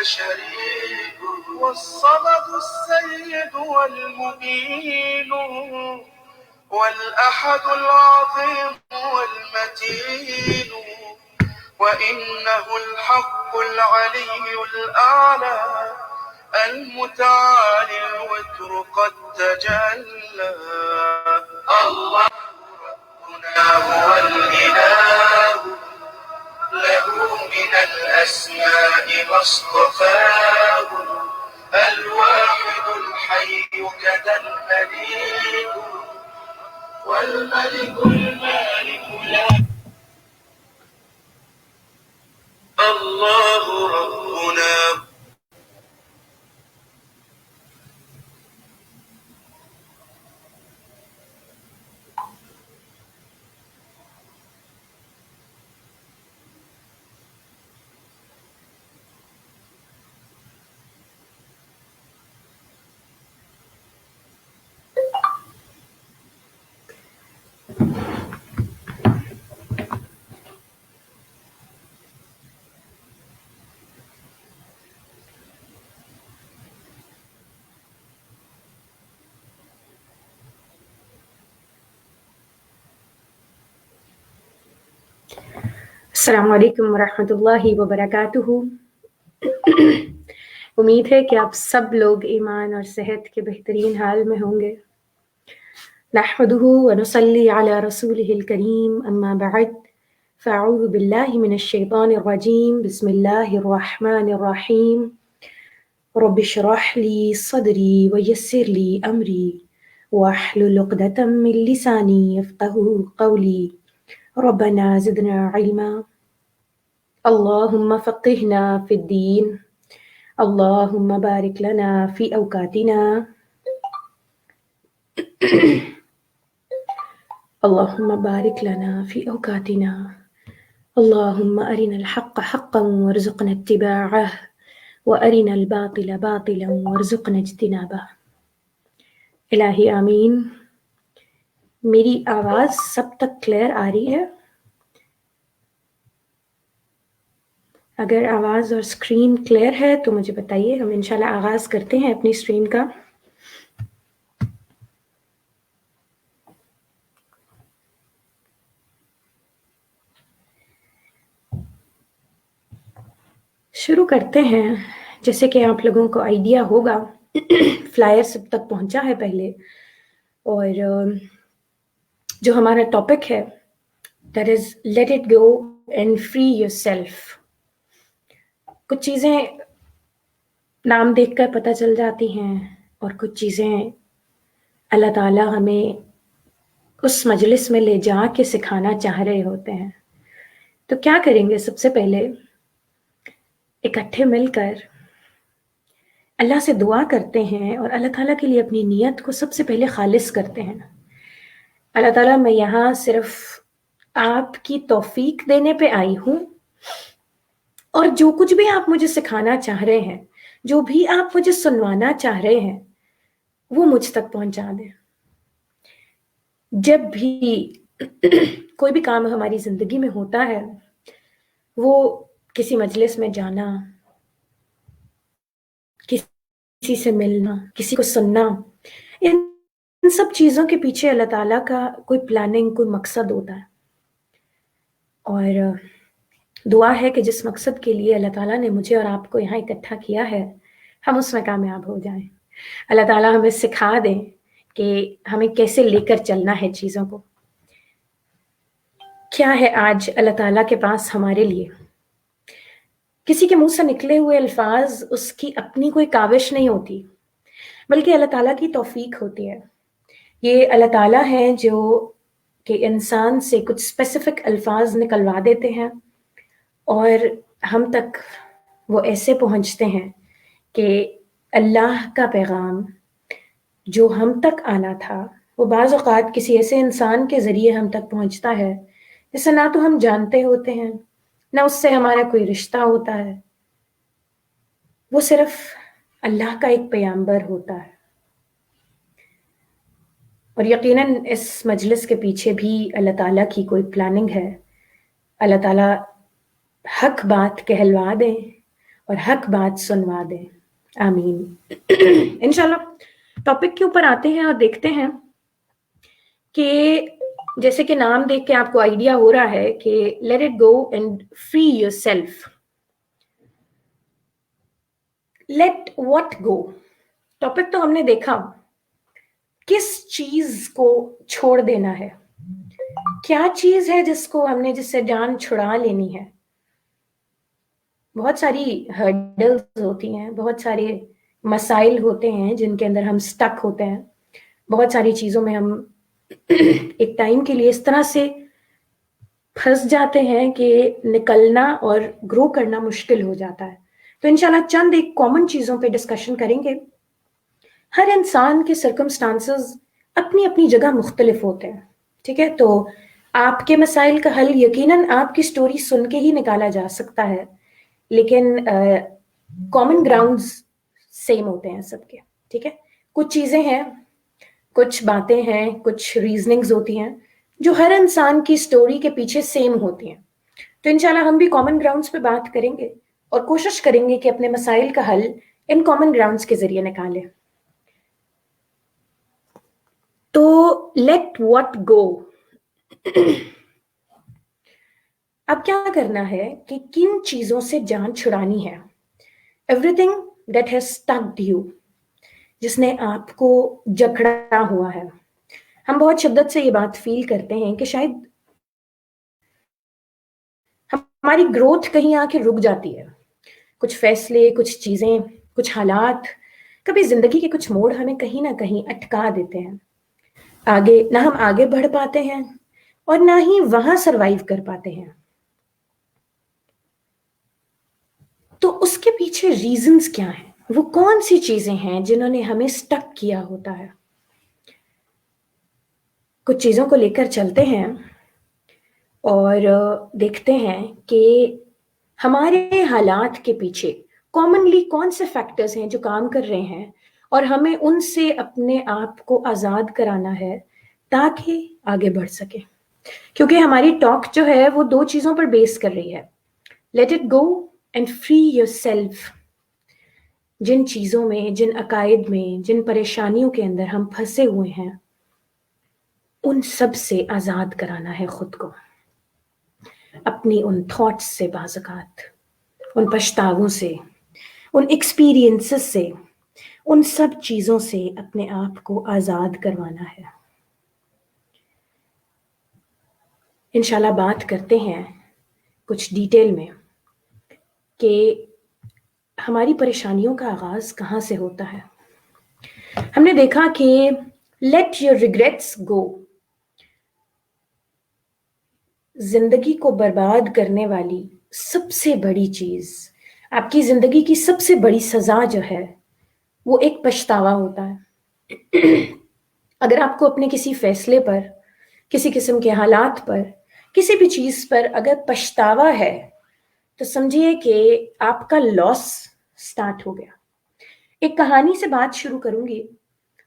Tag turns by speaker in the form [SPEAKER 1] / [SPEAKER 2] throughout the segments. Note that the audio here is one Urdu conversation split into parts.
[SPEAKER 1] شريك والصمد السيد والمبين والأحد العظيم والمتين وإنه الحق العلي الأعلى المتعالي الوتر قد تجلى. الله ربنا هو الإله له من الأسماء ما اصطفاه الواحد الحي كذا المليك والملك المالك لا الله ربنا.
[SPEAKER 2] السلام علیکم ورحمۃ اللہ وبرکاتہ۔ امید ہے کہ آپ سب لوگ ایمان اور صحت کے بہترین حال میں ہوں گے۔ نحمدہ ونصلی علی رسولہ الکریم، اما بعد فاعوذ باللہ من الشیطان الرجیم، بسم اللہ الرحمن الرحیم۔ رب اشرح لی صدری ویسر لی امری واحلل عقدۃ من لسانی یفقہوا قولی، ربنا زدنا علما، اللہم فقہنا فی الدین، اللہم بارک لنا فی اوقاتنا، اللہم بارک لنا فی اوقاتنا، اللہم ارنا الحق حقا وارزقنا اتباعہ وارنا الباطل باطلا وارزقنا اجتنابہ۔ الہی آمین۔ میری آواز سب تک کلیئر آ رہی ہے؟ اگر آواز اور اسکرین کلیئر ہے تو مجھے بتائیے، ہم انشاءاللہ آغاز کرتے ہیں اپنی اسٹریم کا۔ شروع کرتے ہیں۔ جیسے کہ آپ لوگوں کو آئیڈیا ہوگا، فلائر سب تک پہنچا ہے پہلے، اور جو ہمارا ٹاپک ہے that is late it go and free your self. کچھ چیزیں نام دیکھ کر پتہ چل جاتی ہیں، اور کچھ چیزیں اللہ تعالیٰ ہمیں اس مجلس میں لے جا کے سکھانا چاہ رہے ہوتے ہیں۔ تو کیا کریں گے؟ سب سے پہلے اکٹھے مل کر اللہ سے دعا کرتے ہیں، اور اللہ تعالیٰ کے لیے اپنی نیت کو سب سے پہلے خالص کرتے ہیں۔ اللہ تعالیٰ، میں یہاں صرف آپ کی توفیق دینے پہ آئی ہوں، اور جو کچھ بھی آپ مجھے سکھانا چاہ رہے ہیں، جو بھی آپ مجھے سنوانا چاہ رہے ہیں، وہ مجھ تک پہنچا دیں۔ جب بھی کوئی بھی کام ہماری زندگی میں ہوتا ہے، وہ کسی مجلس میں جانا، کسی سے ملنا، کسی کو سننا، ان سب چیزوں کے پیچھے اللہ تعالیٰ کا کوئی پلاننگ، کوئی مقصد ہوتا ہے۔ اور دعا ہے کہ جس مقصد کے لیے اللہ تعالیٰ نے مجھے اور آپ کو یہاں اکٹھا کیا ہے، ہم اس میں کامیاب ہو جائیں۔ اللہ تعالیٰ ہمیں سکھا دیں کہ ہمیں کیسے لے کر چلنا ہے چیزوں کو۔ کیا ہے آج اللہ تعالیٰ کے پاس ہمارے لیے؟ کسی کے منہ سے نکلے ہوئے الفاظ اس کی اپنی کوئی کاوش نہیں ہوتی، بلکہ اللہ تعالیٰ کی توفیق ہوتی ہے۔ یہ اللہ تعالیٰ ہیں جو کہ انسان سے کچھ اسپیسیفک الفاظ نکلوا دیتے ہیں، اور ہم تک وہ ایسے پہنچتے ہیں کہ اللہ کا پیغام جو ہم تک آنا تھا، وہ بعض اوقات کسی ایسے انسان کے ذریعے ہم تک پہنچتا ہے جسے نہ تو ہم جانتے ہوتے ہیں، نہ اس سے ہمارا کوئی رشتہ ہوتا ہے، وہ صرف اللہ کا ایک پیغمبر ہوتا ہے۔ اور یقیناً اس مجلس کے پیچھے بھی اللہ تعالیٰ کی کوئی پلاننگ ہے۔ اللہ تعالیٰ حق بات کہلوا دیں، اور حق بات سنوا دے. آمین. انشاءاللہ ٹاپک کے اوپر آتے ہیں اور دیکھتے ہیں کہ جیسے کہ نام دیکھ کے آپ کو آئیڈیا ہو رہا ہے کہ late it go and free your self. Let what go. Topic تو ہم نے دیکھا کس چیز کو چھوڑ دینا ہے. کیا چیز ہے جس کو ہم نے جس سے جان چھڑا لینی ہے. بہت ساری ہرڈلز ہوتی ہیں, بہت سارے مسائل ہوتے ہیں جن کے اندر ہم سٹک ہوتے ہیں. بہت ساری چیزوں میں ہم ایک ٹائم کے لیے اس طرح سے پھنس جاتے ہیں کہ نکلنا اور گرو کرنا مشکل ہو جاتا ہے. تو انشاءاللہ چند ایک کامن چیزوں پہ ڈسکشن کریں گے. ہر انسان کے سرکمسٹانسز اپنی اپنی جگہ مختلف ہوتے ہیں, ٹھیک ہے. تو آپ کے مسائل کا حل یقیناً آپ کی سٹوری سن کے ہی نکالا جا سکتا ہے, لیکن کامن گراؤنڈز سیم ہوتے ہیں سب کے, ٹھیک ہے. کچھ چیزیں ہیں, کچھ باتیں ہیں, کچھ ریزننگز ہوتی ہیں جو ہر انسان کی سٹوری کے پیچھے سیم ہوتی ہیں. تو انشاءاللہ ہم بھی کامن گراؤنڈز پہ بات کریں گے اور کوشش کریں گے کہ اپنے مسائل کا حل ان کامن گراؤنڈز کے ذریعے نکالیں. تو لیٹ واٹ گو. اب کیا کرنا ہے کہ کن چیزوں سے جان چھڑانی ہے. Everything that has stuck you, جس نے آپ کو جکڑا ہوا ہے. ہم بہت شدت سے یہ بات فیل کرتے ہیں کہ شاید ہماری گروتھ کہیں آ کے رک جاتی ہے. کچھ فیصلے, کچھ چیزیں, کچھ حالات, کبھی زندگی کے کچھ موڑ ہمیں کہیں نہ کہیں اٹکا دیتے ہیں. آگے نہ ہم آگے بڑھ پاتے ہیں اور نہ ہی وہاں سروائیو کر پاتے ہیں. تو اس کے پیچھے ریزنز کیا ہیں, وہ کون سی چیزیں ہیں جنہوں نے ہمیں سٹک کیا ہوتا ہے. کچھ چیزوں کو لے کر چلتے ہیں اور دیکھتے ہیں کہ ہمارے حالات کے پیچھے کامنلی کون سے فیکٹرز ہیں جو کام کر رہے ہیں اور ہمیں ان سے اپنے آپ کو آزاد کرانا ہے تاکہ آگے بڑھ سکے. کیونکہ ہماری ٹاک جو ہے وہ دو چیزوں پر بیس کر رہی ہے, late it go and free your self. جن چیزوں میں, جن عقائد میں, جن پریشانیوں کے اندر ہم پھنسے ہوئے ہیں, ان سب سے آزاد کرانا ہے خود کو. اپنی ان تھاٹس سے, بعض اوقات ان پچھتاووں سے, ان ایکسپیرینسز سے, ان سب چیزوں سے اپنے آپ کو آزاد کروانا ہے. انشاءاللہ بات کرتے ہیں کچھ ڈیٹیل میں کہ ہماری پریشانیوں کا آغاز کہاں سے ہوتا ہے. ہم نے دیکھا کہ لیٹ یور ریگریٹس گو. زندگی کو برباد کرنے والی سب سے بڑی چیز, آپ کی زندگی کی سب سے بڑی سزا جو ہے وہ ایک پچھتاوا ہوتا ہے. اگر آپ کو اپنے کسی فیصلے پر, کسی قسم کے حالات پر, کسی بھی چیز پر اگر پچھتاوا ہے تو سمجھیے کہ آپ کا لاس سٹارٹ ہو گیا. ایک کہانی سے بات شروع کروں گی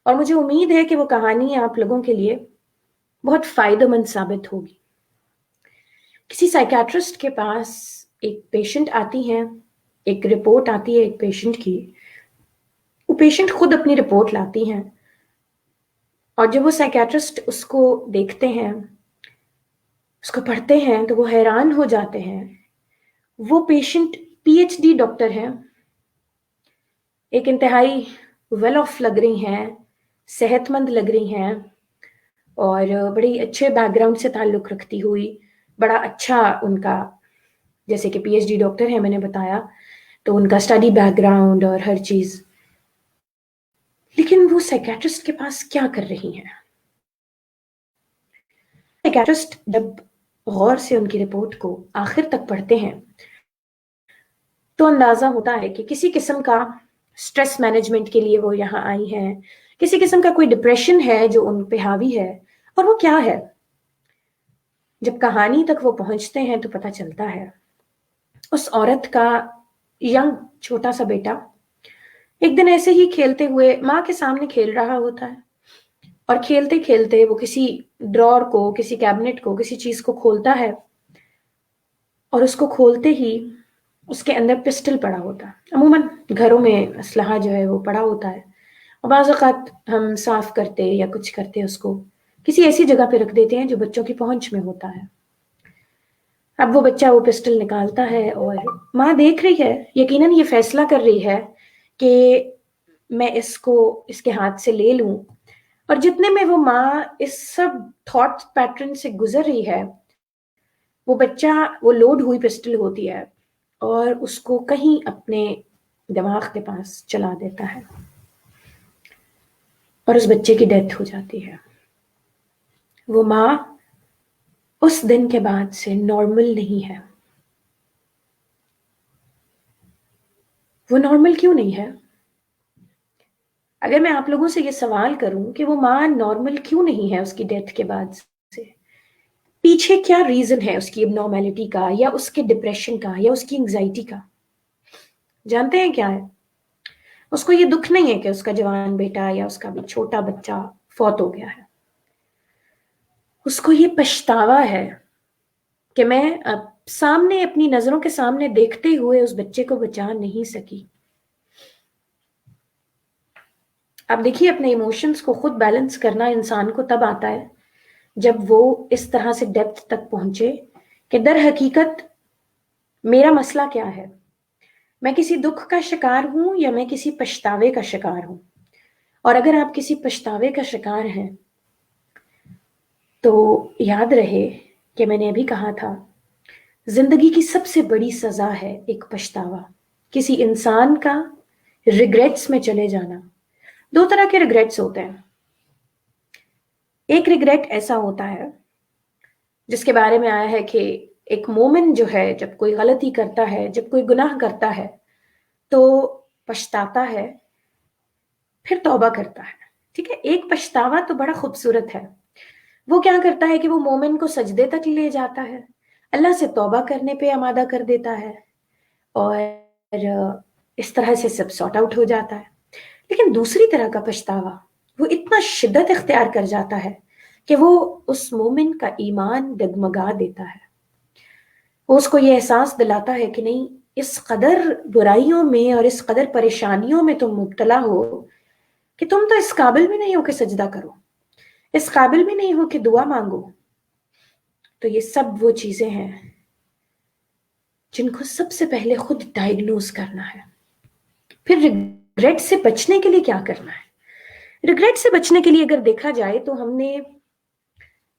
[SPEAKER 2] اور مجھے امید ہے کہ وہ کہانی آپ لوگوں کے لیے بہت فائدہ مند ثابت ہوگی. کسی سائیکیٹرسٹ کے پاس ایک پیشنٹ آتی ہے, ایک رپورٹ آتی ہے ایک پیشنٹ کی. وہ پیشنٹ خود اپنی رپورٹ لاتی ہیں اور جب وہ سائیکیٹرسٹ اس کو دیکھتے ہیں, اس کو پڑھتے ہیں تو وہ حیران ہو جاتے ہیں. وہ پیشنٹ PhD ڈاکٹر ہے, ایک انتہائی ویل آف لگ رہی ہیں, صحت مند لگ رہی ہیں اور بڑی اچھے بیک گراؤنڈ سے تعلق رکھتی ہوئی, بڑا اچھا ان کا, جیسے کہ PhD ڈاکٹر ہے میں نے بتایا, تو ان کا اسٹڈی بیک گراؤنڈ اور ہر چیز. لیکن وہ سائیکیٹرسٹ کے پاس کیا کر رہی ہیں؟ سائیکیٹرسٹ جب غور سے ان کی رپورٹ کو آخر تک پڑھتے ہیں تو اندازہ ہوتا ہے کہ کسی قسم کا سٹریس مینجمنٹ کے لیے وہ یہاں آئی ہیں, کسی قسم کا کوئی ڈپریشن ہے جو ان پہ حاوی ہے. اور وہ کیا ہے؟ جب کہانی تک وہ پہنچتے ہیں تو پتہ چلتا ہے اس عورت کا ینگ چھوٹا سا بیٹا ایک دن ایسے ہی کھیلتے ہوئے ماں کے سامنے کھیل رہا ہوتا ہے, اور کھیلتے کھیلتے وہ کسی ڈرار کو, کسی کیبنٹ کو, کسی چیز کو کھولتا ہے, اور اس کو کھولتے ہی اس کے اندر پسٹل پڑا ہوتا ہے. عموماً گھروں میں اسلحہ جو ہے وہ پڑا ہوتا ہے، اور بعض اوقات ہم صاف کرتے یا کچھ کرتے اس کو کسی ایسی جگہ پہ رکھ دیتے ہیں جو بچوں کی پہنچ میں ہوتا ہے. اب وہ بچہ وہ پسٹل نکالتا ہے اور ماں دیکھ رہی ہے، یقیناً یہ فیصلہ کر رہی ہے کہ میں اس کو اس کے ہاتھ سے لے لوں. اور جتنے میں وہ ماں اس سب تھاٹ پیٹرن سے گزر رہی ہے، وہ بچہ وہ لوڈ ہوئی پسٹل ہوتی ہے اور اس کو کہیں اپنے دماغ کے پاس چلا دیتا ہے اور اس بچے کی ڈیتھ ہو جاتی ہے. وہ ماں اس دن کے بعد سے نارمل نہیں ہے. وہ نارمل کیوں نہیں ہے؟ اگر میں آپ لوگوں سے یہ سوال کروں کہ وہ ماں نارمل کیوں نہیں ہے اس کی ڈیتھ کے بعد سے، پیچھے کیا ریزن ہے اس کی اب نارمیلٹی کا، یا اس کے ڈپریشن کا، یا اس کی انگزائٹی کا، جانتے ہیں کیا ہے؟ اس کو یہ دکھ نہیں ہے کہ اس کا جوان بیٹا یا اس کا بھی چھوٹا بچہ فوت ہو گیا ہے. اس کو یہ پچھتاوا ہے کہ میں اب سامنے اپنی نظروں کے سامنے دیکھتے ہوئے اس بچے کو بچا نہیں سکی. اب دیکھیے، اپنے ایموشنز کو خود بیلنس کرنا انسان کو تب آتا ہے جب وہ اس طرح سے ڈیپتھ تک پہنچے کہ در حقیقت میرا مسئلہ کیا ہے، میں کسی دکھ کا شکار ہوں یا میں کسی پچھتاوے کا شکار ہوں. اور اگر آپ کسی پچھتاوے کا شکار ہیں تو یاد رہے کہ میں نے ابھی کہا تھا، زندگی کی سب سے بڑی سزا ہے ایک پچھتاوا، کسی انسان کا ریگریٹس میں چلے جانا. دو طرح کے ریگریٹس ہوتے ہیں. ایک ریگریٹ ایسا ہوتا ہے جس کے بارے میں آیا ہے کہ ایک مومن جو ہے جب کوئی غلطی کرتا ہے، جب کوئی گناہ کرتا ہے تو پچھتاتا ہے، پھر توبہ کرتا ہے. ٹھیک ہے، ایک پچھتاوا تو بڑا خوبصورت ہے. وہ کیا کرتا ہے کہ وہ مومن کو سجدے تک لے جاتا ہے، اللہ سے توبہ کرنے پہ آمادہ کر دیتا ہے، اور اس طرح سے سب سارٹ آؤٹ ہو جاتا ہے. لیکن دوسری طرح کا پچھتاوا وہ اتنا شدت اختیار کر جاتا ہے کہ وہ اس مومن کا ایمان ڈگمگا دیتا ہے. وہ اس کو یہ احساس دلاتا ہے کہ نہیں، اس قدر برائیوں میں اور اس قدر پریشانیوں میں تم مبتلا ہو کہ تم تو اس قابل بھی نہیں ہو کہ سجدہ کرو، اس قابل بھی نہیں ہو کہ دعا مانگو. تو یہ سب وہ چیزیں ہیں جن کو سب سے پہلے خود ڈائگنوز کرنا ہے. پھر ریگریٹ سے بچنے کے لیے کیا کرنا ہے؟ ریگریٹ سے بچنے کے لیے اگر دیکھا جائے تو ہم نے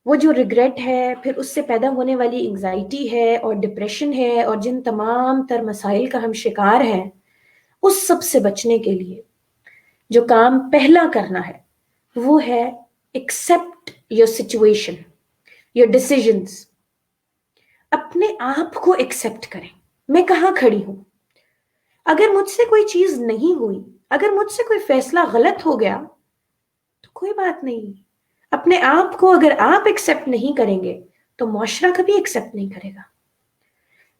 [SPEAKER 2] وہ جو ریگریٹ ہے، پھر اس سے پیدا ہونے والی انگزائٹی ہے اور ڈپریشن ہے اور جن تمام تر مسائل کا ہم شکار ہیں، اس سب سے بچنے کے لیے جو کام پہلا کرنا ہے وہ ہے accept your situation, your decisions. اپنے آپ کو ایکسپٹ کریں، میں کہاں کھڑی ہوں. اگر مجھ سے کوئی چیز نہیں ہوئی، اگر مجھ سے کوئی فیصلہ غلط ہو گیا تو کوئی بات نہیں. اپنے آپ کو اگر آپ ایکسپٹ نہیں کریں گے تو معاشرہ کبھی ایکسپٹ نہیں کرے گا.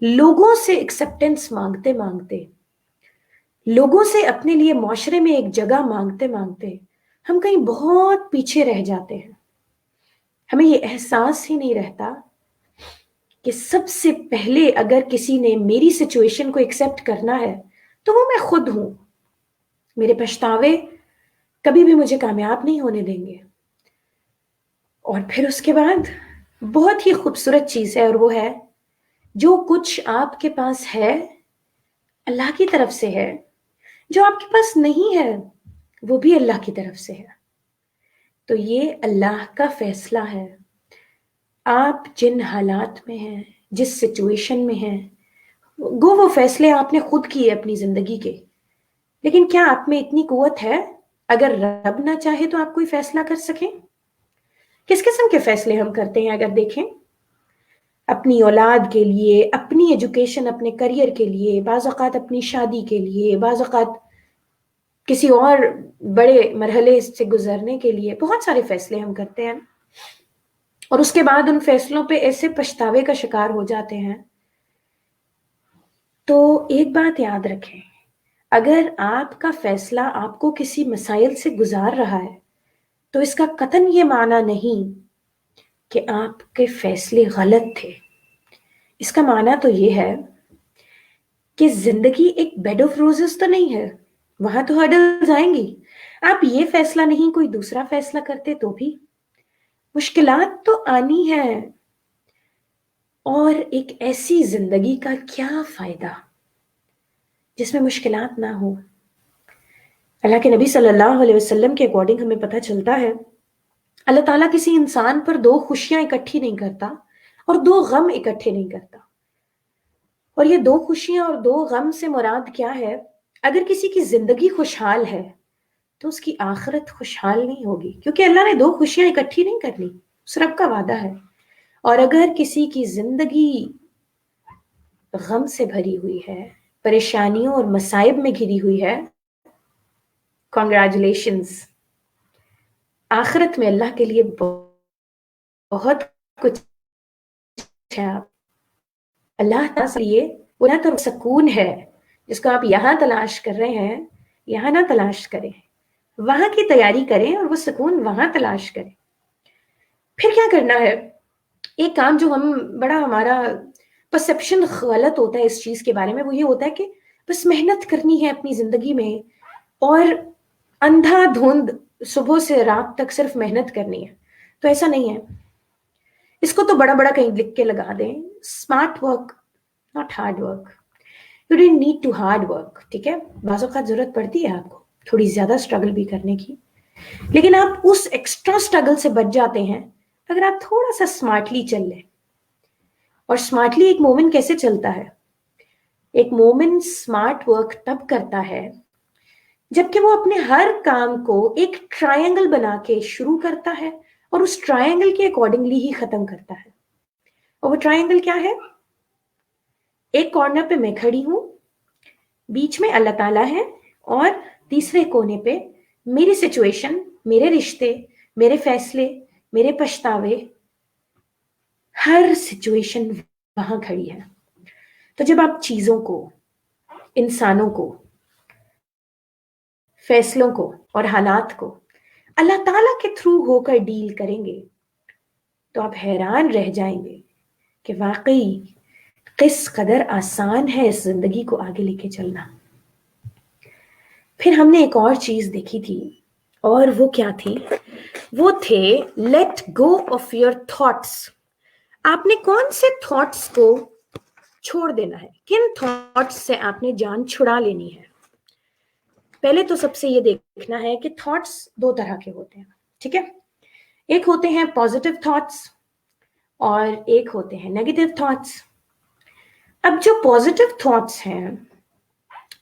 [SPEAKER 2] لوگوں سے ایکسپٹنس مانگتے مانگتے، لوگوں سے اپنے لیے معاشرے میں ایک جگہ مانگتے مانگتے ہم کہیں بہت پیچھے رہ جاتے ہیں. ہمیں یہ احساس ہی نہیں رہتا کہ سب سے پہلے اگر کسی نے میری سچویشن کو ایکسپٹ کرنا ہے تو وہ میں خود ہوں. میرے پچھتاوے کبھی بھی مجھے کامیاب نہیں ہونے دیں گے. اور پھر اس کے بعد بہت ہی خوبصورت چیز ہے، اور وہ ہے جو کچھ آپ کے پاس ہے اللہ کی طرف سے ہے، جو آپ کے پاس نہیں ہے وہ بھی اللہ کی طرف سے ہے. تو یہ اللہ کا فیصلہ ہے. آپ جن حالات میں ہیں، جس سچویشن میں ہیں، گو وہ فیصلے آپ نے خود کیے اپنی زندگی کے. لیکن کیا آپ میں اتنی قوت ہے اگر رب نہ چاہے تو آپ کوئی فیصلہ کر سکیں؟ کس قسم کے فیصلے ہم کرتے ہیں اگر دیکھیں، اپنی اولاد کے لیے، اپنی ایجوکیشن، اپنے کریئر کے لیے، بعض اوقات اپنی شادی کے لیے، بعض اوقات کسی اور بڑے مرحلے سے گزرنے کے لیے بہت سارے فیصلے ہم کرتے ہیں، اور اس کے بعد ان فیصلوں پہ ایسے پچھتاوے کا شکار ہو جاتے ہیں. تو ایک بات یاد رکھیں، اگر آپ کا فیصلہ آپ کو کسی مسائل سے گزار رہا ہے تو اس کا قطعاً یہ معنی نہیں کہ آپ کے فیصلے غلط تھے. اس کا معنی تو یہ ہے کہ زندگی ایک بیڈ آف روزز تو نہیں ہے, وہاں تو ہرڈلز آئیں گی. آپ یہ فیصلہ نہیں کوئی دوسرا فیصلہ کرتے تو بھی مشکلات تو آنی ہے. اور ایک ایسی زندگی کا کیا فائدہ جس میں مشکلات نہ ہو. اللہ کے نبی صلی اللہ علیہ وسلم کے اکارڈنگ ہمیں پتہ چلتا ہے اللہ تعالیٰ کسی انسان پر 2 خوشیاں اکٹھی نہیں کرتا اور 2 غم اکٹھے نہیں کرتا. اور یہ 2 خوشیاں اور 2 غم سے مراد کیا ہے؟ اگر کسی کی زندگی خوشحال ہے تو اس کی آخرت خوشحال نہیں ہوگی, کیونکہ اللہ نے 2 خوشیاں اکٹھی نہیں کرنی, اس رب کا وعدہ ہے. اور اگر کسی کی زندگی غم سے بھری ہوئی ہے, پریشانیوں اور مصائب میں گھری ہوئی ہے, کنگریچولیشنز, آخرت میں اللہ کے لیے بہت کچھ ہے. اللہ تعالیٰ کے لیے وہ نہ تو سکون ہے جس کو آپ یہاں تلاش کر رہے ہیں, یہاں نہ تلاش کریں, وہاں کی تیاری کریں اور وہ سکون وہاں تلاش کریں. پھر کیا کرنا ہے؟ ایک کام جو ہمارا پرسپشن غلط ہوتا ہے اس چیز کے بارے میں, وہ یہ ہوتا ہے کہ بس محنت کرنی ہے اپنی زندگی میں اور اندھا دھند صبح سے رات تک صرف محنت کرنی ہے. تو ایسا نہیں ہے. اس کو تو بڑا بڑا کہیں لکھ کے لگا دیں, smart work not hard work. You don't need to hard work, ٹھیک ہے, بعض اوقات ضرورت پڑتی ہے آپ کو تھوڑی زیادہ اسٹرگل بھی کرنے کی, لیکن آپ اس ایکسٹرا اسٹرگل سے بچ جاتے ہیں اگر آپ تھوڑا سا اسمارٹلی چل لیں. اور اسمارٹلی ایک مومن کیسے چلتا ہے؟ ایک مومن اسمارٹ ورک تب کرتا ہے جبکہ وہ اپنے ہر کام کو ایک ٹرائنگل بنا کے شروع کرتا ہے اور اس ٹرائنگل کے اکارڈنگلی ہی ختم کرتا ہے. اور وہ ٹرائنگل کیا ہے؟ ایک کارنر پہ میں کھڑی ہوں, بیچ میں اللہ تعالیٰ ہے, اور تیسرے کونے پہ میری سچویشن, میرے رشتے, میرے فیصلے, میرے پچھتاوے, ہر سچویشن وہاں کھڑی ہے. تو جب آپ چیزوں کو, انسانوں کو, فیصلوں کو اور حالات کو اللہ تعالیٰ کے تھرو ہو کر ڈیل کریں گے تو آپ حیران رہ جائیں گے کہ واقعی کس قدر آسان ہے اس زندگی کو آگے لے کے چلنا. پھر ہم نے ایک اور چیز دیکھی تھی, اور وہ کیا تھی؟ وہ تھے let go of your thoughts. آپ نے کون سے تھاٹس کو چھوڑ دینا ہے, کن تھاٹس سے آپ نے جان چھڑا لینی ہے. پہلے تو سب سے یہ دیکھنا ہے کہ تھاٹس 2 طرح کے ہوتے ہیں, ٹھیک ہے. ایک ہوتے ہیں پازیٹیو تھاٹس اور ایک ہوتے ہیں نیگیٹو تھاٹس. اب جو پازیٹیو تھاٹس ہیں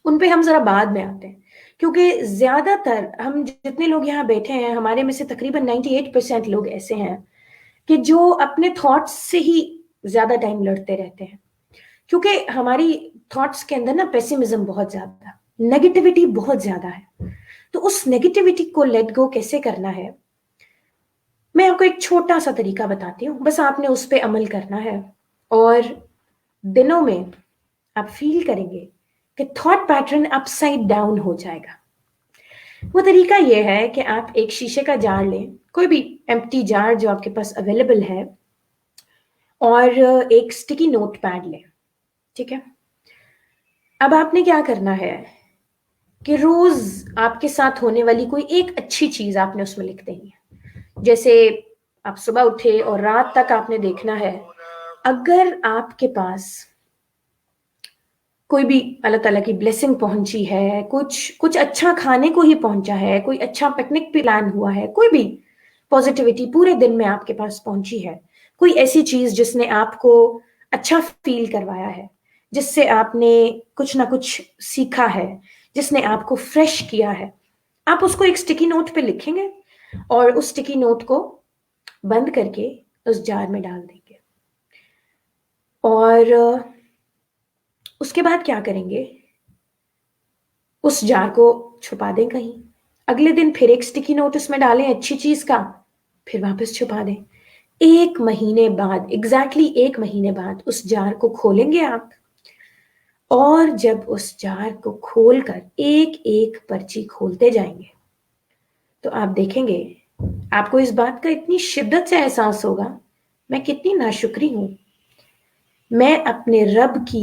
[SPEAKER 2] ان پہ ہم ذرا بعد میں آتے ہیں, کیونکہ زیادہ تر ہم جتنے لوگ یہاں بیٹھے ہیں ہمارے میں سے تقریباً 98% لوگ ایسے ہیں کہ جو اپنے تھاٹس سے ہی زیادہ ٹائم لڑتے رہتے ہیں, کیونکہ ہماری تھاٹس کے اندر نا پیسیمزم بہت زیادہ, نیگیٹیوٹی بہت زیادہ ہے. تو اس نیگیٹیوٹی کو لیٹ گو کیسے کرنا ہے, میں آپ کو ایک چھوٹا سا طریقہ بتاتی ہوں, بس آپ نے اس پہ عمل کرنا ہے اور دنوں میں آپ فیل کریں گے کہ تھاٹ پیٹرن اپ سائڈ ڈاؤن ہو جائے گا. وہ طریقہ یہ ہے کہ آپ ایک شیشے کا جار لیں, کوئی بھی ایمپٹی جار جو آپ کے پاس اویلیبل ہے, اور ایک سٹیکی نوٹ پیڈ لیں, ٹھیک ہے. اب آپ نے کیا کرنا ہے کہ روز آپ کے ساتھ ہونے والی کوئی ایک اچھی چیز آپ نے اس میں لکھ دینی ہے. جیسے آپ صبح اٹھے اور رات تک آپ نے دیکھنا ہے اگر آپ کے پاس کوئی بھی اللہ تعالیٰ کی بلیسنگ پہنچی ہے, کچھ اچھا کھانے کو ہی پہنچا ہے, کوئی اچھا پکنک پلان ہوا ہے, کوئی بھی پازیٹیوٹی پورے دن میں آپ کے پاس پہنچی ہے, کوئی ایسی چیز جس نے آپ کو اچھا فیل کروایا ہے, جس سے آپ نے کچھ نہ کچھ سیکھا ہے, جس نے آپ کو فریش کیا ہے, آپ اس کو ایک سٹیکی نوٹ پہ لکھیں گے اور اس سٹیکی نوٹ کو بند کر کے اس جار میں ڈال دیں گے. اور اس کے بعد کیا کریں گے, اس جار کو چھپا دیں کہیں, اگلے دن پھر ایک سٹیکی نوٹ اس میں ڈالیں اچھی چیز کا, پھر واپس چھپا دیں. 1 مہینے بعد, ایگزیکٹلی 1 مہینے بعد اس جار کو کھولیں گے آپ, اور جب اس جار کو کھول کر ایک ایک پرچی کھولتے جائیں گے تو آپ دیکھیں گے آپ کو اس بات کا اتنی شدت سے احساس ہوگا میں کتنی ناشکری ہوں, میں اپنے رب کی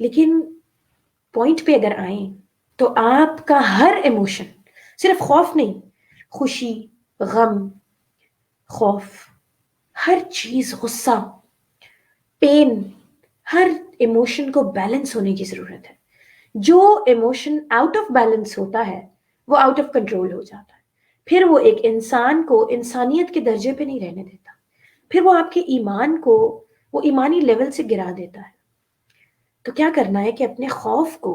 [SPEAKER 2] لیکن پوائنٹ پہ اگر آئیں تو آپ کا ہر ایموشن، صرف خوف نہیں، خوشی، غم، خوف، ہر چیز، غصہ، پین، ہر ایموشن کو بیلنس ہونے کی ضرورت ہے. جو ایموشن آؤٹ آف بیلنس ہوتا ہے وہ آؤٹ آف کنٹرول ہو جاتا ہے، پھر وہ ایک انسان کو انسانیت کے درجے پہ نہیں رہنے دیتا، پھر وہ آپ کے ایمان کو وہ ایمانی لیول سے گرا دیتا ہے. تو کیا کرنا ہے کہ اپنے خوف کو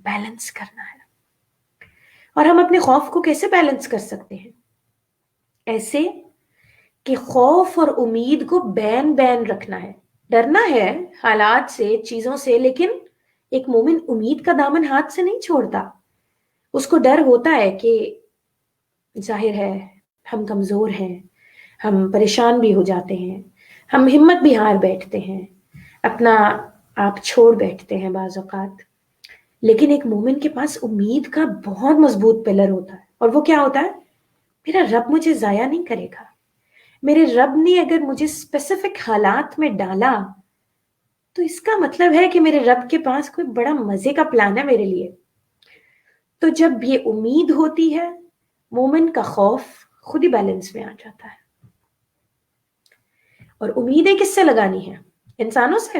[SPEAKER 2] بیلنس کرنا ہے. اور ہم اپنے خوف کو کیسے بیلنس کر سکتے ہیں؟ ایسے کہ خوف اور امید کو بین بین رکھنا ہے. ڈرنا ہے حالات سے، چیزوں سے، لیکن ایک مومن امید کا دامن ہاتھ سے نہیں چھوڑتا. اس کو ڈر ہوتا ہے کہ ظاہر ہے ہم کمزور ہیں، ہم پریشان بھی ہو جاتے ہیں، ہم ہمت بھی ہار بیٹھتے ہیں، اپنا آپ چھوڑ بیٹھتے ہیں بعض اوقات. لیکن ایک مومن کے پاس امید کا بہت مضبوط پلر ہوتا ہے، اور وہ کیا ہوتا ہے؟ میرا رب مجھے ضائع نہیں کرے گا. میرے رب نے اگر مجھے اسپیسیفک حالات میں ڈالا تو اس کا مطلب ہے کہ میرے رب کے پاس کوئی بڑا مزے کا پلان ہے میرے لیے. تو جب یہ امید ہوتی ہے، مومن کا خوف خود ہی بیلنس میں آ جاتا ہے. اور امیدیں کس سے لگانی ہیں؟ انسانوں سے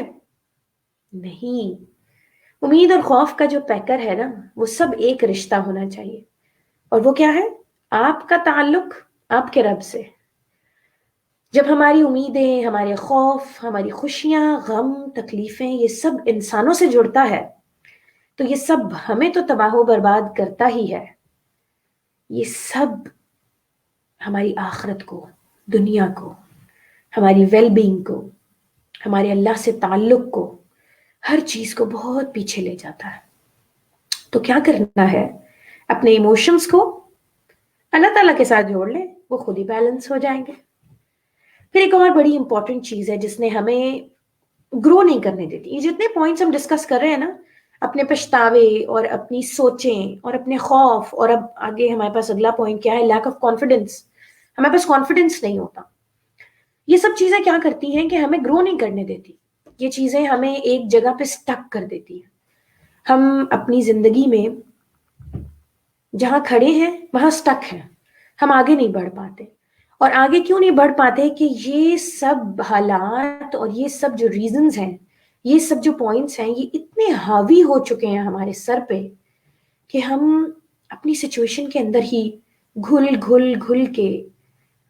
[SPEAKER 2] نہیں. امید اور خوف کا جو پیکر ہے نا، وہ سب ایک رشتہ ہونا چاہیے. اور وہ کیا ہے؟ آپ کا تعلق آپ کے رب سے. جب ہماری امیدیں، ہمارے خوف، ہماری خوشیاں، غم، تکلیفیں، یہ سب انسانوں سے جڑتا ہے تو یہ سب ہمیں تو تباہ و برباد کرتا ہی ہے. یہ سب ہماری آخرت کو، دنیا کو، ہماری ویل بینگ کو، ہمارے اللہ سے تعلق کو، ہر چیز کو بہت پیچھے لے جاتا ہے. تو کیا کرنا ہے؟ اپنے ایموشنز کو اللہ تعالیٰ کے ساتھ جوڑ لیں، وہ خود ہی بیلنس ہو جائیں گے. پھر ایک اور بڑی امپورٹنٹ چیز ہے جس نے ہمیں گرو نہیں کرنے دیتی. یہ جتنے پوائنٹس ہم ڈسکس کر رہے ہیں نا، اپنے پچھتاوے اور اپنی سوچیں اور اپنے خوف، اور اب آگے ہمارے پاس اگلا پوائنٹ کیا ہے؟ Lack of confidence. ہمارے پاس کانفیڈنس نہیں ہوتا. یہ سب چیزیں کیا کرتی ہیں کہ ہمیں گرو نہیں کرنے دیتی. یہ چیزیں ہمیں ایک جگہ پہ سٹک کر دیتی ہیں. ہم اپنی زندگی میں جہاں کھڑے ہیں وہاں سٹک ہیں، ہم آگے نہیں بڑھ پاتے. اور آگے کیوں نہیں بڑھ پاتے؟ کہ یہ سب حالات اور یہ سب جو ریزنز ہیں، یہ سب جو پوائنٹس ہیں، یہ اتنے حاوی ہو چکے ہیں ہمارے سر پہ کہ ہم اپنی سچویشن کے اندر ہی گھل گھل گھل کے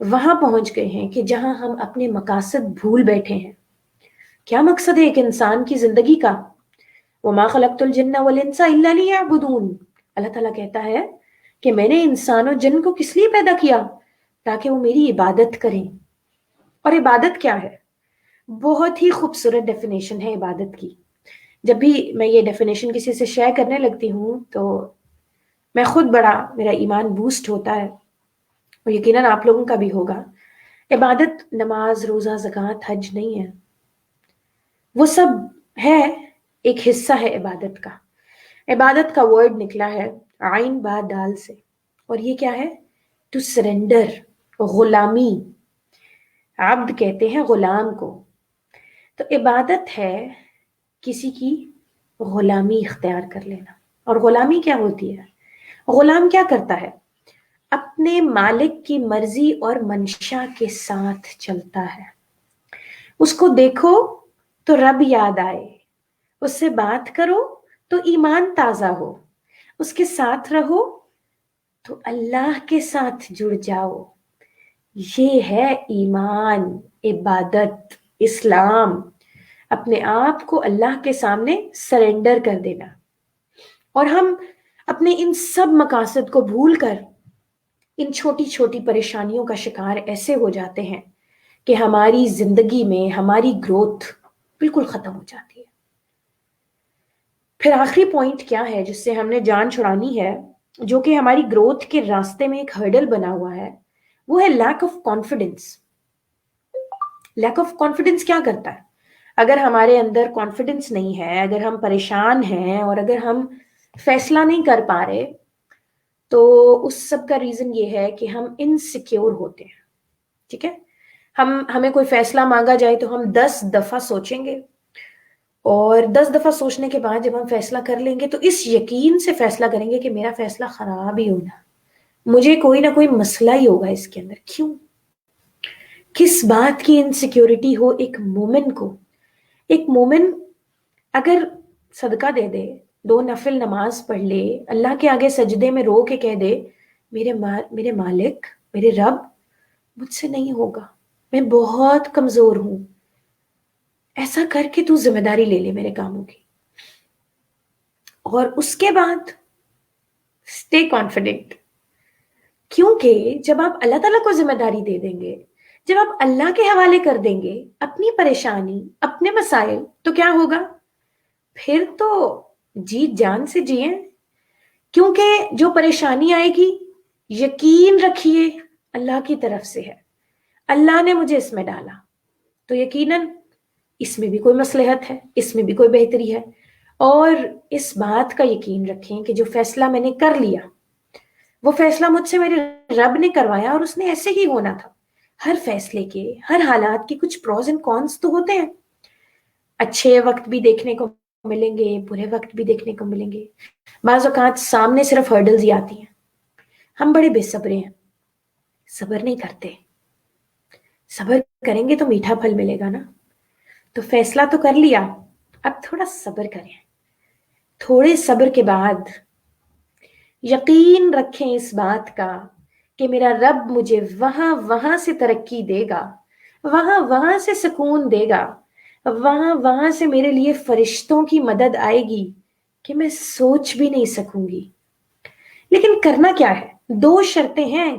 [SPEAKER 2] وہاں پہنچ گئے ہیں کہ جہاں ہم اپنے مقاصد بھول بیٹھے ہیں. کیا مقصد ہے ایک انسان کی زندگی کا؟ وَمَا خَلَقْتُ الْجِنَّ وَالْإِنسَ إِلَّا لِيَعْبُدُونَ. اللہ تعالیٰ کہتا ہے کہ میں نے انسان اور جن کو کس لیے پیدا کیا؟ تاکہ وہ میری عبادت کریں. اور عبادت کیا ہے؟ بہت ہی خوبصورت ڈیفینیشن ہے عبادت کی. جب بھی میں یہ ڈیفینیشن کسی سے شیئر کرنے لگتی ہوں تو میں خود میرا ایمان بوسٹ ہوتا ہے، اور یقیناً آپ لوگوں کا بھی ہوگا. عبادت نماز، روزہ، زکوٰۃ، حج نہیں ہے. وہ سب ہے، ایک حصہ ہے عبادت کا. عبادت کا ورڈ نکلا ہے عین با دال سے، اور یہ کیا ہے؟ ٹو سرنڈر، غلامی. عبد کہتے ہیں غلام کو. تو عبادت ہے کسی کی غلامی اختیار کر لینا. اور غلامی کیا ہوتی ہے؟ غلام کیا کرتا ہے؟ اپنے مالک کی مرضی اور منشا کے ساتھ چلتا ہے. اس کو دیکھو تو رب یاد آئے، اس سے بات کرو تو ایمان تازہ ہو، اس کے ساتھ رہو تو اللہ کے ساتھ جڑ جاؤ. یہ ہے ایمان، عبادت، اسلام. اپنے آپ کو اللہ کے سامنے سرنڈر کر دینا. اور ہم اپنے ان سب مقاصد کو بھول کر ان چھوٹی چھوٹی پریشانیوں کا شکار ایسے ہو جاتے ہیں کہ ہماری زندگی میں ہماری گروتھ بالکل ختم ہو جاتی ہے. پھر آخری پوائنٹ کیا ہے جس سے ہم نے جان چھڑانی ہے، جو کہ ہماری گروتھ کے راستے میں ایک ہرڈل بنا ہوا ہے، وہ ہے lack of confidence. Lack of confidence کیا کرتا ہے؟ اگر ہمارے اندر کانفیڈنس نہیں ہے، اگر ہم پریشان ہیں، اور اگر ہم فیصلہ نہیں کر پا رہے، تو اس سب کا ریزن یہ ہے کہ ہم انسیکیور ہوتے ہیں. ٹھیک ہے؟ ہمیں کوئی فیصلہ مانگا جائے تو ہم 10 دفعہ سوچیں گے، اور 10 دفعہ سوچنے کے بعد جب ہم فیصلہ کر لیں گے تو اس یقین سے فیصلہ کریں گے کہ میرا فیصلہ خراب ہی ہونا، مجھے کوئی نہ کوئی مسئلہ ہی ہوگا اس کے اندر. کیوں؟ کس بات کی انسیکیورٹی ہو ایک مومن کو؟ ایک مومن اگر صدقہ دے دے، 2 نفل نماز پڑھ لے، اللہ کے آگے سجدے میں رو کے کہہ دے میرے مالک، میرے رب، مجھ سے نہیں ہوگا، میں بہت کمزور ہوں، ایسا کر کے تو ذمہ داری لے لے میرے کاموں کی. اور اس کے بعد اسٹے کانفیڈنٹ، کیونکہ جب آپ اللہ تعالیٰ کو ذمہ داری دے دیں گے، جب آپ اللہ کے حوالے کر دیں گے اپنی پریشانی، اپنے مسائل، تو کیا ہوگا؟ پھر تو جی جان سے جیئیں. کیونکہ جو پریشانی آئے گی، یقین رکھیے اللہ کی طرف سے ہے، اللہ نے مجھے اس میں ڈالا، تو یقیناً اس میں بھی کوئی مصلحت ہے، اس میں بھی کوئی بہتری ہے. اور اس بات کا یقین رکھیں کہ جو فیصلہ میں نے کر لیا، وہ فیصلہ مجھ سے میرے رب نے کروایا، اور اس نے ایسے ہی ہونا تھا. ہر فیصلے کے، ہر حالات کے کچھ پروز اینڈ کونس تو ہوتے ہیں. اچھے وقت بھی دیکھنے کو ملیں گے، برے وقت بھی دیکھنے کو ملیں گے. بعض اوقات سامنے صرف ہرڈلز ہی آتی ہیں، ہم بڑے بے صبرے ہیں، صبر نہیں کرتے. صبر کریں گے تو میٹھا پھل ملے گا نا. تو فیصلہ تو کر لیا، اب تھوڑا صبر کریں. تھوڑے صبر کے بعد یقین رکھیں اس بات کا کہ میرا رب مجھے وہاں سے ترقی دے گا، وہاں سے سکون دے گا، وہاں سے میرے لیے فرشتوں کی مدد آئے گی کہ میں سوچ بھی نہیں سکوں گی. لیکن کرنا کیا ہے؟ 2 شرطیں ہیں.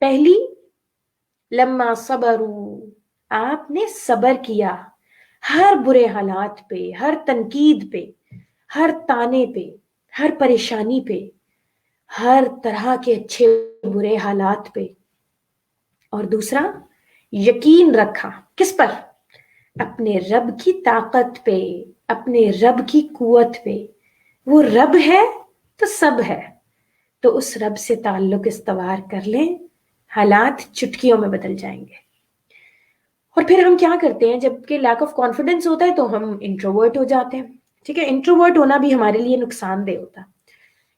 [SPEAKER 2] پہلی، لما صبروا، آپ نے صبر کیا ہر برے حالات پہ، ہر تنقید پہ، ہر تانے پہ، ہر پریشانی پہ، ہر طرح کے اچھے برے حالات پہ. اور دوسرا، یقین رکھا کس پر؟ اپنے رب کی طاقت پہ، اپنے رب کی قوت پہ. وہ رب ہے تو سب ہے، تو اس رب سے تعلق استوار کر لیں، حالات چٹکیوں میں بدل جائیں گے. اور پھر ہم کیا کرتے ہیں؟ جب کہ لیک آف کانفیڈنس ہوتا ہے تو ہم انٹروورٹ ہو جاتے ہیں. ٹھیک ہے، انٹروورٹ ہونا بھی ہمارے لیے نقصان دہ ہوتا ہے،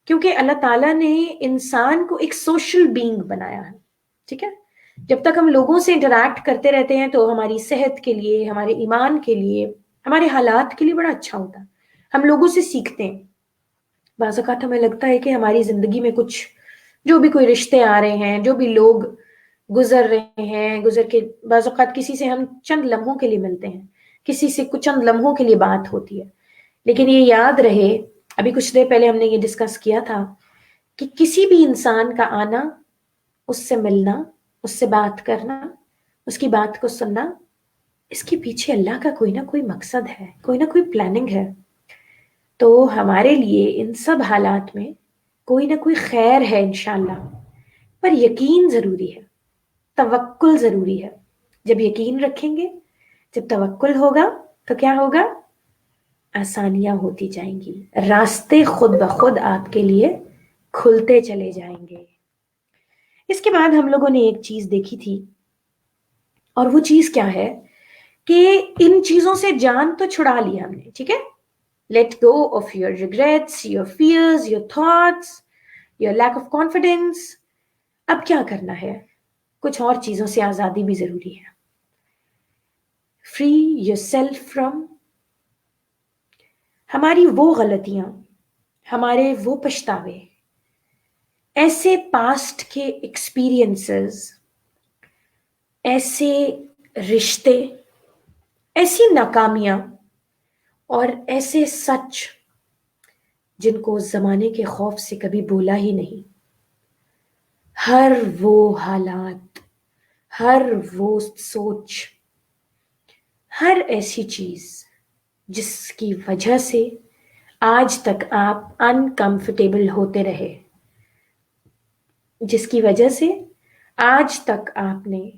[SPEAKER 2] کیونکہ اللہ تعالیٰ نے انسان کو ایک سوشل بینگ بنایا ہے. ٹھیک ہے، جب تک ہم لوگوں سے انٹریکٹ کرتے رہتے ہیں تو ہماری صحت کے لیے، ہمارے ایمان کے لیے، ہمارے حالات کے لیے بڑا اچھا ہوتا ہے. ہم لوگوں سے سیکھتے ہیں. بعض اوقات ہمیں لگتا ہے کہ ہماری زندگی میں کچھ جو بھی کوئی رشتے آ رہے ہیں، جو بھی لوگ گزر رہے ہیں، گزر کے بعض اوقات کسی سے ہم چند لمحوں کے لیے ملتے ہیں، کسی سے کچھ چند لمحوں کے لیے بات ہوتی ہے. لیکن یہ یاد رہے، ابھی کچھ دیر پہلے ہم نے یہ ڈسکس کیا تھا کہ کسی بھی انسان کا آنا، اس سے ملنا، اس سے بات کرنا، اس کی بات کو سننا، اس کے پیچھے اللہ کا کوئی نہ کوئی مقصد ہے، کوئی نہ کوئی پلاننگ ہے. تو ہمارے لیے ان سب حالات میں کوئی نہ کوئی خیر ہے انشاءاللہ. پر یقین ضروری ہے، توکل ضروری ہے. جب یقین رکھیں گے، جب توکل ہوگا تو کیا ہوگا؟ آسانیاں ہوتی جائیں گی، راستے خود بخود آپ کے لیے کھلتے چلے جائیں گے. اس کے بعد ہم لوگوں نے ایک چیز دیکھی تھی، اور وہ چیز کیا ہے کہ ان چیزوں سے جان تو چھڑا لی ہم نے. ٹھیک ہے، let go of your regrets, your fears, your thoughts, your lack of confidence. اب کیا کرنا ہے؟ کچھ اور چیزوں سے آزادی بھی ضروری ہے. free yourself from ہماری وہ غلطیاں، ہمارے وہ پچھتاوے، ایسے پاسٹ کے ایکسپیرینسز، ایسے رشتے، ایسی ناکامیاں اور ایسے سچ جن کو زمانے کے خوف سے کبھی بولا ہی نہیں. ہر وہ حالات، ہر وہ سوچ، ہر ایسی چیز جس کی وجہ سے آج تک آپ انکمفرٹیبل ہوتے رہے، جس کی وجہ سے آج تک آپ نے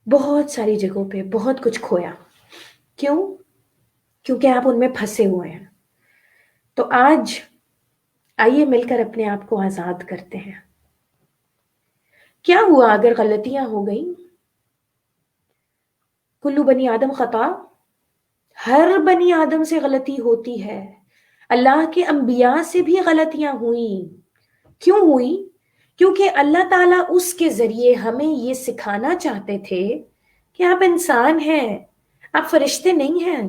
[SPEAKER 2] بہت ساری جگہوں پہ بہت کچھ کھویا. کیوں؟ کیونکہ آپ ان میں پھنسے ہوئے ہیں. تو آج آئیے مل کر اپنے آپ کو آزاد کرتے ہیں. کیا ہوا اگر غلطیاں ہو گئیں؟ کلو بنی آدم خطا، ہر بنی آدم سے غلطی ہوتی ہے، اللہ کے انبیاء سے بھی غلطیاں ہوئیں. کیوں ہوئی؟ کیونکہ اللہ تعالیٰ اس کے ذریعے ہمیں یہ سکھانا چاہتے تھے کہ آپ انسان ہیں، آپ فرشتے نہیں ہیں،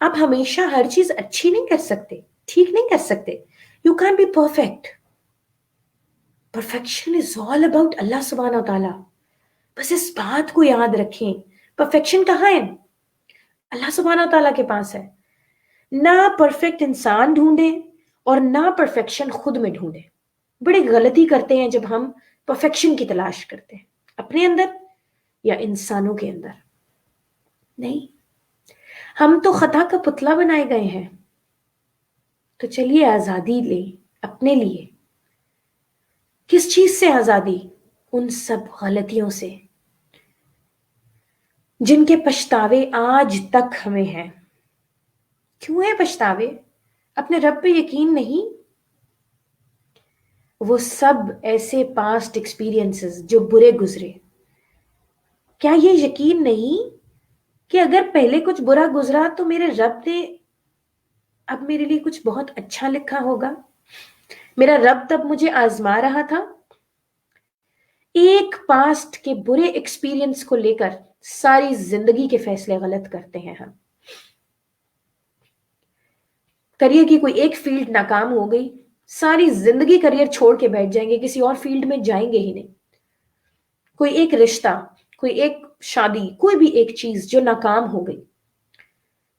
[SPEAKER 2] آپ ہمیشہ ہر چیز اچھی نہیں کر سکتے، ٹھیک نہیں کر سکتے. You can be perfect. Perfection is all about اللہ سبحانہ و تعالیٰ. بس اس بات کو یاد رکھیں، پرفیکشن کہاں ہے؟ اللہ سبحانہ و تعالیٰ کے پاس ہے. نہ پرفیکٹ انسان ڈھونڈیں اور نہ پرفیکشن خود میں ڈھونڈیں. بڑی غلطی کرتے ہیں جب ہم پرفیکشن کی تلاش کرتے ہیں اپنے اندر یا انسانوں کے اندر. نہیں، ہم تو خطا کا پتلا بنائے گئے ہیں. تو چلیے آزادی لیں اپنے لیے. کس چیز سے آزادی؟ ان سب غلطیوں سے جن کے پچھتاوے آج تک ہمیں ہیں. کیوں ہے پچھتاوے؟ اپنے رب پہ یقین نہیں. وہ سب ایسے پاسٹ ایکسپیرینسز جو برے گزرے. کیا یہ یقین نہیں کہ اگر پہلے کچھ برا گزرا تو میرے رب نے اب میرے لیے کچھ بہت اچھا لکھا ہوگا؟ میرا رب تب مجھے آزما رہا تھا. ایک پاسٹ کے برے ایکسپیرینس کو لے کر ساری زندگی کے فیصلے غلط کرتے ہیں ہم. کریئر کی کوئی ایک فیلڈ ناکام ہو گئی، ساری زندگی کریئر چھوڑ کے بیٹھ جائیں گے، کسی اور فیلڈ میں جائیں گے ہی نہیں. کوئی ایک رشتہ، کوئی ایک شادی، کوئی بھی ایک چیز جو ناکام ہو گئی،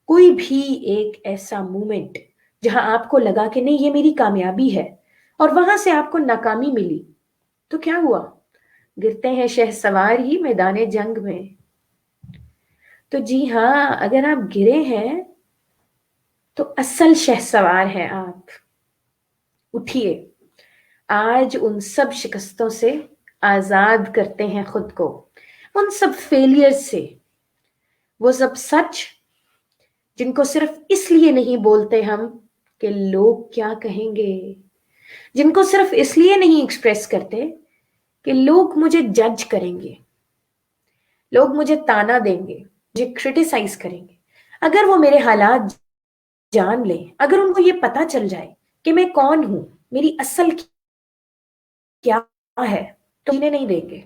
[SPEAKER 2] کوئی بھی ایک ایسا مومنٹ جہاں آپ کو لگا کہ نہیں یہ میری کامیابی ہے اور وہاں سے آپ کو ناکامی ملی، تو کیا ہوا؟ گرتے ہیں شہسوار ہی میدان جنگ میں. تو جی ہاں، اگر آپ گرے ہیں تو اصل شہسوار ہیں آپ. اٹھیے، آج ان سب شکستوں سے آزاد کرتے ہیں خود کو، ان سب فیلئر سے. وہ سب سچ جن کو صرف اس لیے نہیں بولتے ہم کہ لوگ کیا کہیں گے، جن کو صرف اس لیے نہیں ایکسپریس کرتے کہ لوگ مجھے جج کریں گے، لوگ مجھے تانا دیں گے، مجھے کرٹیسائز کریں گے. اگر وہ میرے حالات جان لیں، اگر ان کو یہ پتا چل جائے کہ میں کون ہوں، میری اصل کیا ہے، تو جینے نہیں دیں گے.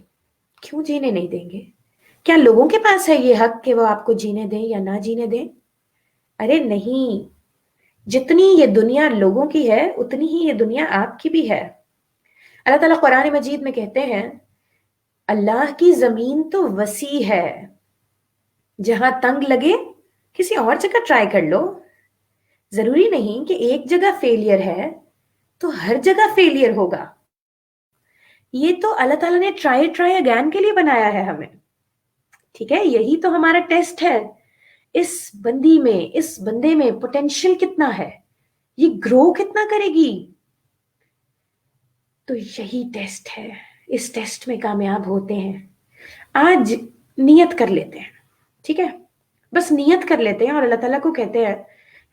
[SPEAKER 2] کیوں جینے نہیں دیں گے؟ کیا لوگوں کے پاس ہے یہ حق کہ وہ آپ کو جینے دیں یا نہ جینے دیں؟ ارے نہیں، جتنی یہ دنیا لوگوں کی ہے اتنی ہی یہ دنیا آپ کی بھی ہے. اللہ تعالیٰ قرآن مجید میں کہتے ہیں اللہ کی زمین تو وسیع ہے، جہاں تنگ لگے کسی اور جگہ ٹرائی کر لو. ضروری نہیں کہ ایک جگہ فیلئر ہے تو ہر جگہ فیلئر ہوگا. یہ تو اللہ تعالیٰ نے ٹرائی اگین کے لیے بنایا ہے ہمیں. ٹھیک ہے، یہی تو ہمارا ٹیسٹ ہے. اس بندی میں، اس بندے میں پوٹینشیل کتنا ہے، یہ گرو کتنا کرے گی. تو یہی ٹیسٹ ہے، اس ٹیسٹ میں کامیاب ہوتے ہیں. آج نیت کر لیتے ہیں، ٹھیک ہے، بس نیت کر لیتے ہیں اور اللہ تعالیٰ کو کہتے ہیں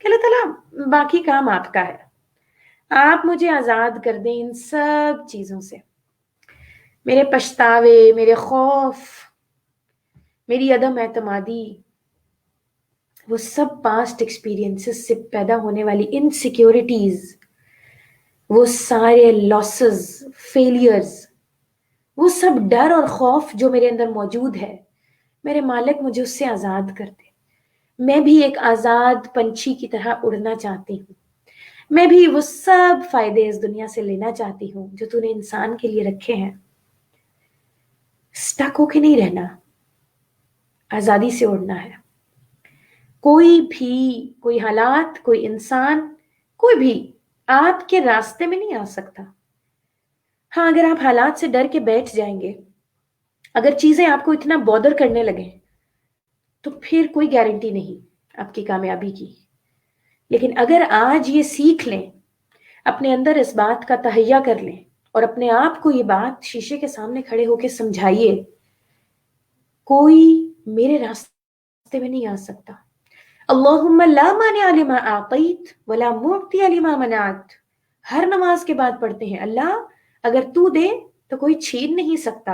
[SPEAKER 2] کہ اللہ تعالیٰ باقی کام آپ کا ہے، آپ مجھے آزاد کر دیں ان سب چیزوں سے. میرے پچھتاوے، میرے خوف، میری عدم اعتمادی، وہ سب پاسٹ ایکسپیرینسز سے پیدا ہونے والی انسیکیورٹیز، وہ سارے لاسز، فیلیئرز، وہ سب ڈر اور خوف جو میرے اندر موجود ہے، میرے مالک مجھے اس سے آزاد کر دے. میں بھی ایک آزاد پنچھی کی طرح اڑنا چاہتی ہوں. میں بھی وہ سب فائدے اس دنیا سے لینا چاہتی ہوں جو تو نے انسان کے لیے رکھے ہیں. سٹک ہو کے نہیں رہنا، آزادی سے اڑنا ہے. کوئی بھی، کوئی حالات، کوئی انسان، کوئی بھی آپ کے راستے میں نہیں آ سکتا. ہاں، اگر آپ حالات سے ڈر کے بیٹھ جائیں گے، اگر چیزیں آپ کو اتنا بودر کرنے لگیں، تو پھر کوئی گارنٹی نہیں آپ کی کامیابی کی. لیکن اگر آج یہ سیکھ لیں، اپنے اندر اس بات کا تہیہ کر لیں اور اپنے آپ کو یہ بات شیشے کے سامنے کھڑے ہو کے سمجھائیے، کوئی میرے راستے میں نہیں آ سکتا. اللہم لا مانع لما اعطیت ولا معطی لما منعت. ہر نماز کے بعد پڑھتے ہیں اللہ اگر تو دے تو کوئی چھین نہیں سکتا،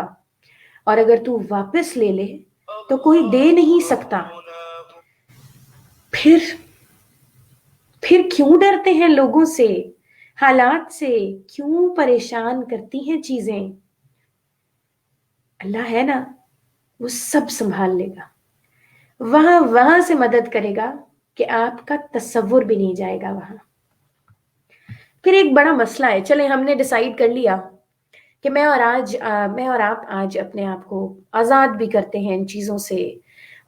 [SPEAKER 2] اور اگر تو واپس لے لے تو کوئی دے نہیں سکتا. پھر کیوں ڈرتے ہیں لوگوں سے، حالات سے، کیوں پریشان کرتی ہیں چیزیں؟ اللہ ہے نا، وہ سب سنبھال لے گا، وہاں سے مدد کرے گا کہ آپ کا تصور بھی نہیں جائے گا وہاں۔ پھر ایک بڑا مسئلہ ہے، چلیں ہم نے ڈیسائیڈ کر لیا کہ میں اور آپ آج اپنے آپ کو آزاد بھی کرتے ہیں ان چیزوں سے،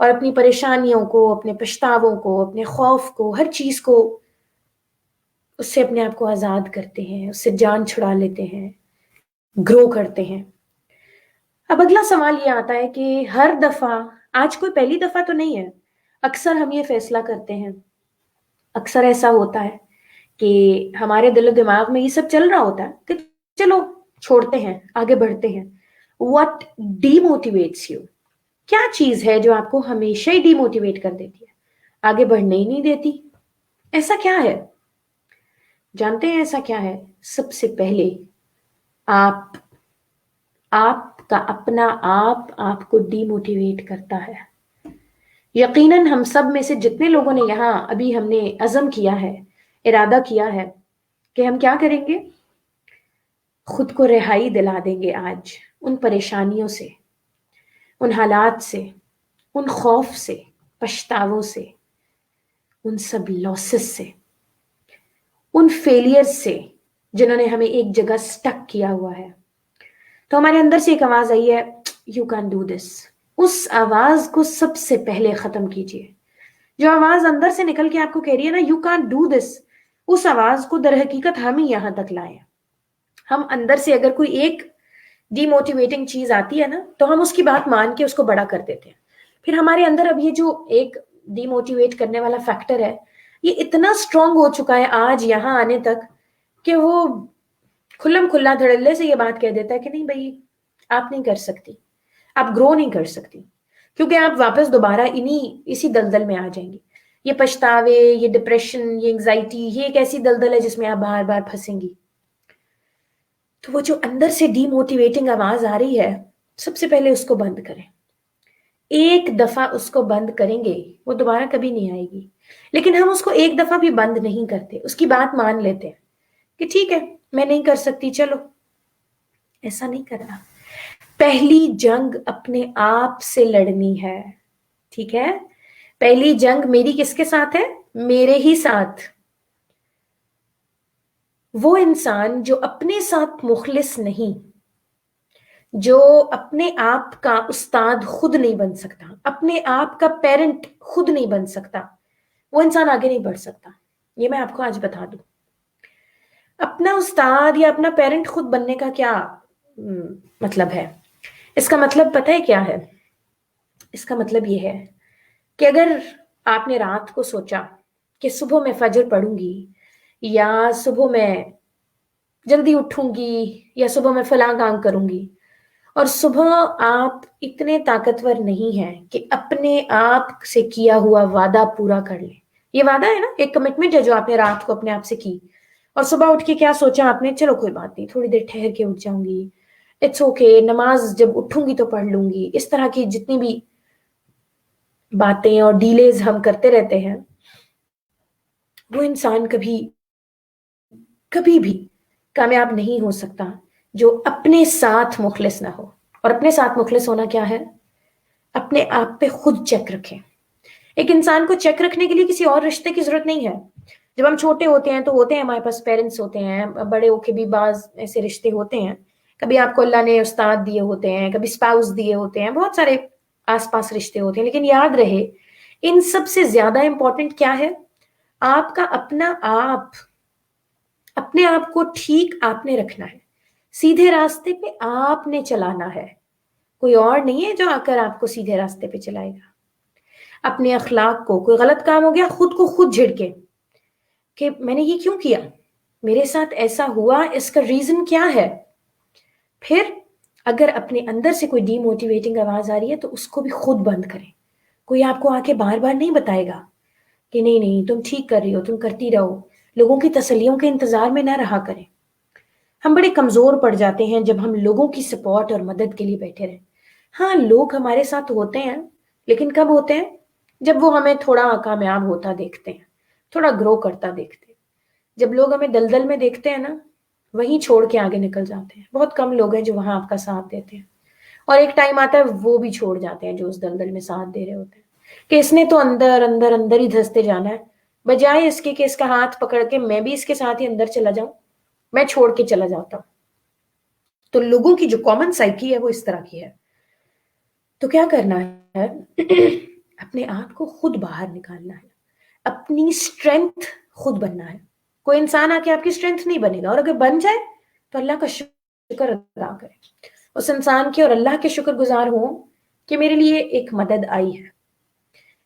[SPEAKER 2] اور اپنی پریشانیوں کو، اپنے پچھتاووں کو، اپنے خوف کو، ہر چیز کو، اس سے اپنے آپ کو آزاد کرتے ہیں، اس سے جان چھڑا لیتے ہیں، گرو کرتے ہیں۔ اب اگلا سوال یہ آتا ہے کہ ہر دفعہ، آج کوئی پہلی دفعہ تو نہیں ہے، اکثر ہم یہ فیصلہ کرتے ہیں، اکثر ایسا ہوتا ہے کہ ہمارے دل و دماغ میں یہ سب چل رہا ہوتا ہے کہ چلو چھوڑتے ہیں، آگے بڑھتے ہیں۔ What demotivates you؟ کیا چیز ہے جو آپ کو ہمیشہ ہی ڈی موٹیویٹ کر دیتی ہے، آگے بڑھنے ہی نہیں دیتی؟ ایسا کیا ہے؟ جانتے ہیں ایسا کیا ہے؟ سب سے پہلے آپ کا اپنا آپ کو ڈی موٹیویٹ کرتا ہے۔ یقیناً ہم سب میں سے جتنے لوگوں نے یہاں ابھی ہم نے عزم کیا ہے، ارادہ کیا ہے کہ ہم کیا کریں گے، خود کو رہائی دلا دیں گے آج ان پریشانیوں سے، ان حالات سے، ان خوف سے، پچھتاووں سے، ان سب لاسز سے، ان فیلئر سے جنہوں نے ہمیں ایک جگہ سٹک کیا ہوا ہے۔ تو ہمارے اندر سے ایک آواز آئی ہے، یو کین ڈو دس۔ اس آواز کو سب سے پہلے ختم کیجیے۔ جو آواز اندر سے نکل کے آپ کو کہہ رہی ہے نا یو کین ڈو دس، اس آواز کو در حقیقت ہم ہی یہاں تک لائے۔ ہم اندر سے اگر کوئی ایک ڈی موٹیویٹنگ چیز آتی ہے نا تو ہم اس کی بات مان کے اس کو بڑا کر دیتے ہیں۔ پھر ہمارے اندر اب یہ جو ایک ڈی موٹیویٹ کرنے والا فیکٹر ہے، یہ اتنا اسٹرانگ ہو چکا ہے آج یہاں آنے تک کہ وہ کھلم کھلا دھڑلے سے یہ بات کہہ دیتا ہے کہ نہیں بھائی آپ نہیں کر سکتی، آپ گرو نہیں کر سکتی، کیونکہ آپ واپس دوبارہ اسی دلدل میں آ جائیں گی۔ یہ پچھتاوے، یہ ڈپریشن، یہ انگزائٹی، یہ ایک ایسی دلدل ہے جس میں آپ بار بار پھنسیں گی۔ تو وہ جو اندر سے ڈی موٹیویٹنگ آواز آ رہی ہے، سب سے پہلے اس کو بند کریں۔ ایک دفعہ اس کو بند کریں گے وہ دوبارہ کبھی نہیں آئے گی۔ لیکن ہم اس کو ایک دفعہ بھی بند نہیں کرتے، اس کی بات مان لیتے ہیں کہ ٹھیک ہے میں نہیں کر سکتی، چلو۔ ایسا نہیں کرنا۔ پہلی جنگ اپنے آپ سے لڑنی ہے، ٹھیک ہے؟ پہلی جنگ میری کس کے ساتھ ہے؟ میرے ہی ساتھ۔ وہ انسان جو اپنے ساتھ مخلص نہیں، جو اپنے آپ کا استاد خود نہیں بن سکتا، اپنے آپ کا پیرنٹ خود نہیں بن سکتا، وہ انسان آگے نہیں بڑھ سکتا۔ یہ میں آپ کو آج بتا دوں۔ اپنا استاد یا اپنا پیرنٹ خود بننے کا کیا مطلب ہے؟ اس کا مطلب پتہ ہے کیا ہے؟ اس کا مطلب یہ ہے کہ اگر آپ نے رات کو سوچا کہ صبح میں فجر پڑھوں گی، یا صبح میں جلدی اٹھوں گی، یا صبح میں فلاں کام کروں گی، اور صبح آپ اتنے طاقتور نہیں ہیں کہ اپنے آپ سے کیا ہوا وعدہ پورا کر لیں۔ یہ وعدہ ہے نا، ایک کمٹمنٹ ہے جو آپ نے رات کو اپنے آپ سے کی، اور صبح اٹھ کے کیا سوچا آپ نے، چلو کوئی بات نہیں تھوڑی دیر ٹھہر کے اٹھ جاؤں گی، اٹس اوکے، نماز جب اٹھوں گی تو پڑھ لوں گی۔ اس طرح کی جتنی بھی باتیں اور ڈیلیز ہم کرتے رہتے ہیں، وہ انسان کبھی بھی کامیاب نہیں ہو سکتا جو اپنے ساتھ مخلص نہ ہو۔ اور اپنے ساتھ مخلص ہونا کیا ہے؟ اپنے آپ پہ خود چیک رکھیں۔ ایک انسان کو چیک رکھنے کے لیے کسی اور رشتے کی ضرورت نہیں ہے۔ جب ہم چھوٹے ہوتے ہیں تو ہوتے ہیں ہمارے پاس پیرنٹس ہوتے ہیں، بڑے ہو کے بھی بعض ایسے رشتے ہوتے ہیں، کبھی آپ کو اللہ نے استاد دیے ہوتے ہیں، کبھی اسپاؤس دیے ہوتے ہیں، بہت سارے آس پاس رشتے ہوتے ہیں۔ لیکن یاد رہے ان سب سے زیادہ امپورٹنٹ کیا ہے؟ آپ کا اپنا اپنے آپ کو ٹھیک آپ نے رکھنا ہے، سیدھے راستے پہ آپ نے چلانا ہے، کوئی اور نہیں ہے جو آ کر آپ کو سیدھے راستے پہ چلائے گا۔ اپنے اخلاق کو، کوئی غلط کام ہو گیا خود کو خود جھڑکے کہ میں نے یہ کیوں کیا، میرے ساتھ ایسا ہوا، اس کا ریزن کیا ہے۔ پھر اگر اپنے اندر سے کوئی ڈی موٹیویٹنگ آواز آ رہی ہے تو اس کو بھی خود بند کریں۔ کوئی آپ کو آ کے بار بار نہیں بتائے گا کہ نہیں تم ٹھیک کر رہی ہو، تم کرتی رہو۔ لوگوں کی تسلیوں کے انتظار میں نہ رہا کریں۔ ہم بڑے کمزور پڑ جاتے ہیں جب ہم لوگوں کی سپورٹ اور مدد کے لیے بیٹھے رہیں۔ ہاں لوگ ہمارے ساتھ ہوتے ہیں، لیکن کب ہوتے ہیں؟ جب وہ ہمیں تھوڑا کامیاب ہوتا دیکھتے ہیں، تھوڑا گرو کرتا دیکھتے ہیں، جب لوگ ہمیں دلدل میں دیکھتے ہیں نا، وہیں چھوڑ کے آگے نکل جاتے ہیں. بہت کم لوگ ہیں جو وہاں آپ کا ساتھ دیتے ہیں، اور ایک ٹائم آتا ہے وہ بھی چھوڑ جاتے ہیں جو اس دلدل میں ساتھ دے رہے ہوتے ہیں، کہ اس نے تو اندر اندر اندر ہی دھستے جانا ہے، بجائے اس کے کہ اس کا ہاتھ پکڑ کے میں بھی اس کے ساتھ ہی اندر چلا جاؤں، میں چھوڑ کے چلا جاتا ہوں. تو لوگوں کی جو کامن سائیکی ہے وہ اس طرح کی ہے. تو کیا کرنا ہے؟ اپنے آپ کو خود باہر نکالنا ہے، اپنی اسٹرینتھ خود بننا ہے. کوئی انسان آ کے آپ کی اسٹرینتھ نہیں بنے گا، اور اگر بن جائے تو اللہ کا شکر ادا کرے، اس انسان کے اور اللہ کے شکر گزار ہوں کہ میرے لیے ایک مدد آئی ہے.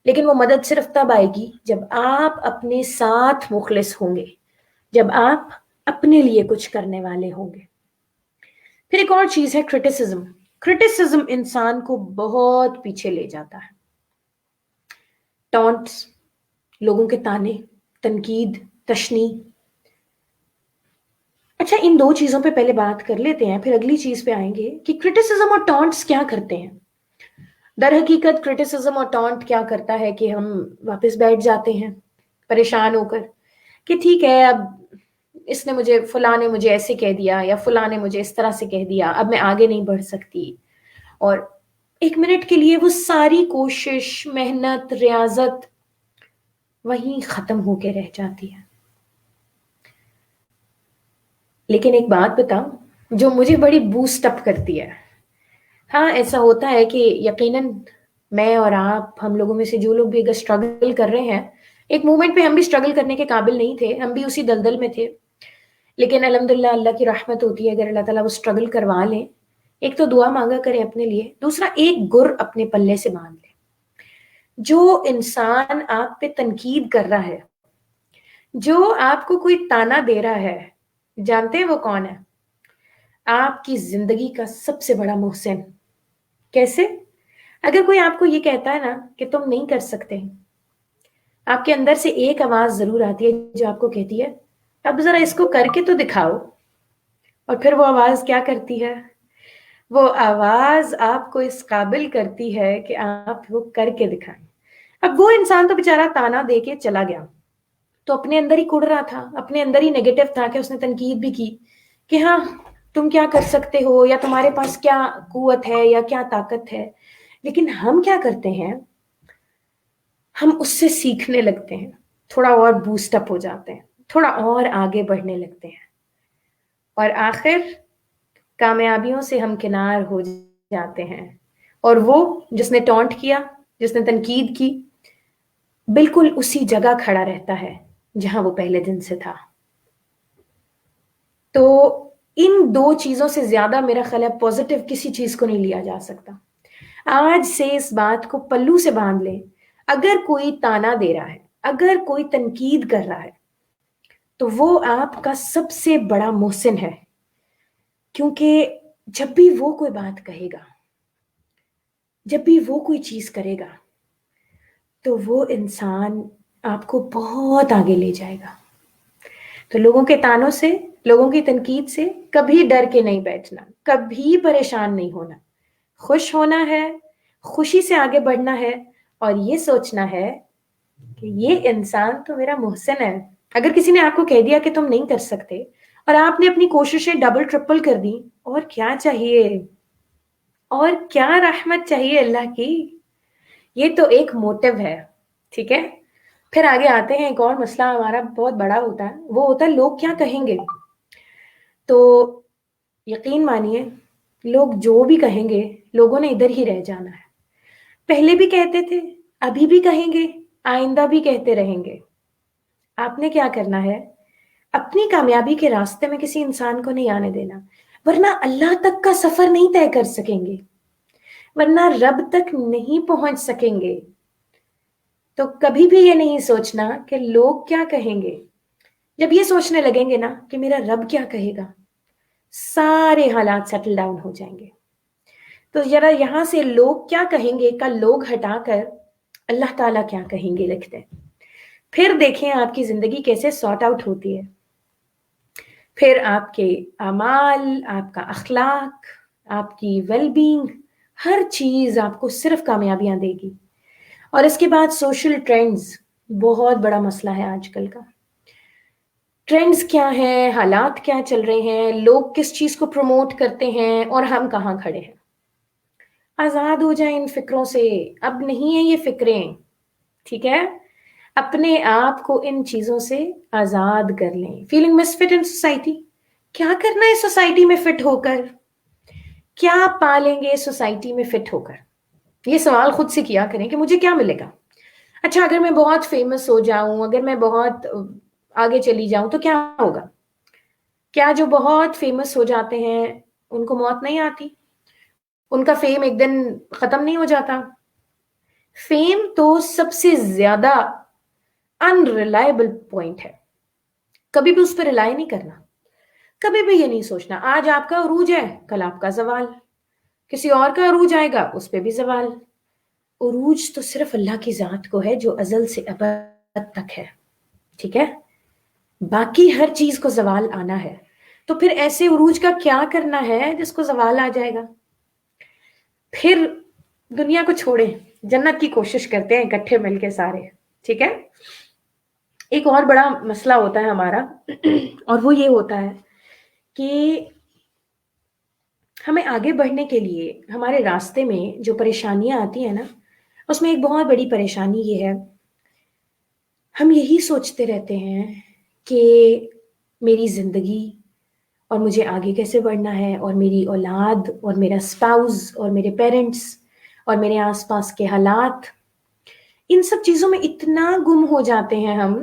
[SPEAKER 2] لیکن وہ مدد صرف تب آئے گی جب آپ اپنے ساتھ مخلص ہوں گے، جب آپ اپنے لیے کچھ کرنے والے ہوں گے. پھر ایک اور چیز ہے کرٹیسزم. کرٹیسزم انسان کو بہت پیچھے لے جاتا ہے. ٹونٹس، لوگوں کے تانے، تنقید، تشنیع. اچھا، ان دو چیزوں پہ پہلے بات کر لیتے ہیں، پھر اگلی چیز پہ آئیں گے کہ کرٹیسزم اور ٹونٹس کیا کرتے ہیں. در حقیقت کرٹیسزم اور ٹونٹ کیا کرتا ہے کہ ہم واپس بیٹھ جاتے ہیں پریشان ہو کر کہ ٹھیک ہے، اب اس نے مجھے، فلاں نے مجھے ایسے کہہ دیا، یا فلاں نے مجھے اس طرح سے کہہ دیا، اب میں آگے نہیں بڑھ سکتی. اور ایک منٹ کے لیے وہ ساری کوشش، محنت، ریاضت وہیں ختم ہو کے رہ جاتی ہے. لیکن ایک بات بتاؤں جو مجھے بڑی بوسٹ اپ کرتی ہے. ہاں، ایسا ہوتا ہے کہ یقیناً میں اور آپ، ہم لوگوں میں سے جو لوگ بھی اگر اسٹرگل کر رہے ہیں، ایک مومنٹ پہ ہم بھی اسٹرگل کرنے کے قابل نہیں تھے، ہم بھی اسی دلدل میں تھے. لیکن الحمدللہ اللہ کی رحمت ہوتی ہے، اگر اللہ تعالیٰ وہ اسٹرگل کروا لیں. ایک تو دعا مانگا کریں اپنے لیے، دوسرا ایک گر اپنے پلے سے باندھ لیں. جو انسان آپ پہ تنقید کر رہا ہے، جو آپ کو کوئی تانا دے رہا ہے، جانتے ہیں وہ کون ہے؟ آپ کی زندگی کا سب سے بڑا محسن. کیسے؟ اگر کوئی آپ کو یہ کہتا ہے نا کہ تم نہیں کر سکتے، آپ کے اندر سے ایک آواز ضرور آتی ہے جو آپ کو کہتی ہے اب ذرا اس کو کر کے تو دکھاؤ. اور پھر وہ آواز کیا کرتی ہے؟ وہ آواز آپ کو اس قابل کرتی ہے کہ آپ وہ کر کے دکھائیں. اب وہ انسان تو بےچارا تانا دے کے چلا گیا، تو اپنے اندر ہی کڑ رہا تھا، اپنے اندر ہی نیگیٹو تھا، کہ اس نے تنقید بھی کی کہ ہاں تم کیا کر سکتے ہو، یا تمہارے پاس کیا قوت ہے، یا کیا طاقت ہے. لیکن ہم کیا کرتے ہیں؟ ہم اس سے سیکھنے لگتے ہیں، تھوڑا اور بوسٹ اپ ہو جاتے ہیں، تھوڑا اور آگے بڑھنے لگتے ہیں، اور آخر کامیابیوں سے ہم کنار ہو جاتے ہیں. اور وہ جس نے ٹونٹ کیا، جس نے تنقید کی، بالکل اسی جگہ کھڑا رہتا ہے جہاں وہ پہلے دن سے تھا. تو ان دو چیزوں سے زیادہ میرا خیال ہے پازیٹیو کسی چیز کو نہیں لیا جا سکتا. آج سے اس بات کو پلو سے باندھ لیں، اگر کوئی تانا دے رہا ہے، اگر کوئی تنقید کر رہا ہے، تو وہ آپ کا سب سے بڑا محسن ہے. کیونکہ جب بھی وہ کوئی بات کہے گا، جب بھی وہ کوئی چیز کرے گا، تو وہ انسان آپ کو بہت آگے لے جائے گا. تو لوگوں کے تانوں سے، لوگوں کی تنقید سے کبھی ڈر کے نہیں بیٹھنا، کبھی پریشان نہیں ہونا. خوش ہونا ہے، خوشی سے آگے بڑھنا ہے، اور یہ سوچنا ہے کہ یہ انسان تو میرا محسن ہے. اگر کسی نے آپ کو کہہ دیا کہ تم نہیں کر سکتے، اور آپ نے اپنی کوششیں ڈبل ٹرپل کر دی، اور کیا چاہیے؟ اور کیا رحمت چاہیے اللہ کی؟ یہ تو ایک موٹو ہے. ٹھیک ہے، پھر آگے آتے ہیں. ایک اور مسئلہ ہمارا بہت بڑا ہوتا ہے، وہ ہوتا ہے لوگ کیا کہیں گے. تو یقین مانیے، لوگ جو بھی کہیں گے، لوگوں نے ادھر ہی رہ جانا ہے. پہلے بھی کہتے تھے، ابھی بھی کہیں گے، آئندہ بھی کہتے رہیں گے. آپ نے کیا کرنا ہے؟ اپنی کامیابی کے راستے میں کسی انسان کو نہیں آنے دینا، ورنہ اللہ تک کا سفر نہیں طے کر سکیں گے، ورنہ رب تک نہیں پہنچ سکیں گے. تو کبھی بھی یہ نہیں سوچنا کہ لوگ کیا کہیں گے. جب یہ سوچنے لگیں گے نا کہ میرا رب کیا کہے گا، سارے حالات سیٹل ڈاؤن ہو جائیں گے. تو ذرا یہاں سے لوگ کیا کہیں گے کا لوگ ہٹا کر اللہ تعالیٰ کیا کہیں گے لکھتے ہیں. پھر دیکھیں آپ کی زندگی کیسے سارٹ آؤٹ ہوتی ہے. پھر آپ کے اعمال، آپ کا اخلاق، آپ کی ویل بینگ، ہر چیز آپ کو صرف کامیابیاں دے گی. اور اس کے بعد سوشل ٹرینڈز بہت بڑا مسئلہ ہے آج کل کا. ٹرینڈز کیا ہیں، حالات کیا چل رہے ہیں، لوگ کس چیز کو پروموٹ کرتے ہیں اور ہم کہاں کھڑے ہیں. آزاد ہو جائیں ان فکروں سے، اب نہیں ہے یہ فکریں، ٹھیک ہے. اپنے آپ کو ان چیزوں سے آزاد کر لیں. Feeling misfit in society, کیا کرنا ہے سوسائٹی میں فٹ ہو کر، کیا پالیں گے سوسائٹی میں فٹ ہو کر. یہ سوال خود سے کیا کریں کہ مجھے کیا ملے گا. اچھا اگر میں بہت فیمس ہو جاؤں، اگر میں بہت آگے چلی جاؤں تو کیا ہوگا. کیا جو بہت فیمس ہو جاتے ہیں ان کو موت نہیں آتی، ان کا فیم ایک دن ختم نہیں ہو جاتا. فیم تو سب سے زیادہ انریلائبل پوائنٹ ہے. کبھی بھی اس پہ ریلائی نہیں کرنا. کبھی بھی یہ نہیں سوچنا آج آپ کا عروج ہے کل آپ کا زوال، کسی اور کا عروج آئے گا اس پہ بھی زوال. عروج تو صرف اللہ کی ذات کو ہے جو ازل سے ابد تک ہے، ٹھیک ہے. باقی ہر چیز کو زوال آنا ہے. تو پھر ایسے عروج کا کیا کرنا ہے جس کو زوال آ جائے گا. پھر دنیا کو چھوڑیں، جنت کی کوشش کرتے ہیں اکٹھے مل کے سارے، ٹھیک ہے. ایک اور بڑا مسئلہ ہوتا ہے ہمارا اور وہ یہ ہوتا ہے کہ ہمیں آگے بڑھنے کے لیے ہمارے راستے میں جو پریشانیاں آتی ہیں نا، اس میں ایک بہت بڑی پریشانی یہ ہے، ہم یہی سوچتے رہتے ہیں کہ میری زندگی اور مجھے آگے کیسے بڑھنا ہے، اور میری اولاد اور میرا سپاؤز اور میرے پیرنٹس اور میرے آس پاس کے حالات، ان سب چیزوں میں اتنا گم ہو جاتے ہیں ہم،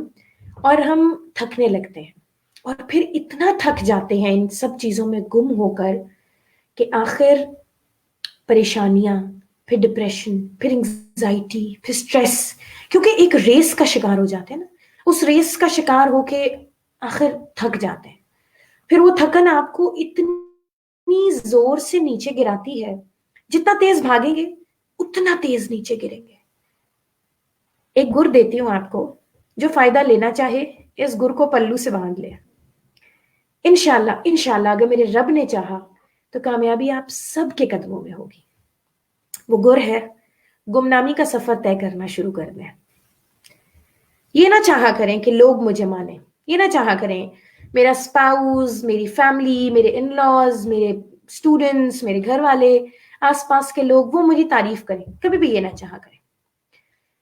[SPEAKER 2] اور ہم تھکنے لگتے ہیں. اور پھر اتنا تھک جاتے ہیں ان سب چیزوں میں گم ہو کر کہ آخر پریشانیاں، پھر ڈپریشن، پھر انگزائٹی، پھر سٹریس، کیونکہ ایک ریس کا شکار ہو جاتے ہیں نا. اس ریس کا شکار ہو کے آخر تھک جاتے ہیں. پھر وہ تھکن آپ کو اتنی زور سے نیچے گراتی ہے، جتنا تیز بھاگیں گے اتنا تیز نیچے گریں گے. ایک گر دیتی ہوں آپ کو، جو فائدہ لینا چاہے اس گر کو پلو سے باندھ لے. انشاءاللہ اگر میرے رب نے چاہا تو کامیابی آپ سب کے قدموں میں ہوگی. وہ گر ہے گمنامی کا سفر طے کرنا شروع کر دیں. یہ نہ چاہا کریں کہ لوگ مجھے مانیں، یہ نہ چاہا کریں میرا سپاؤز، میری فیملی، میرے ان لاز، میرے اسٹوڈنٹس، میرے گھر والے، آس پاس کے لوگ وہ میری تعریف کریں. کبھی بھی یہ نہ چاہا کریں.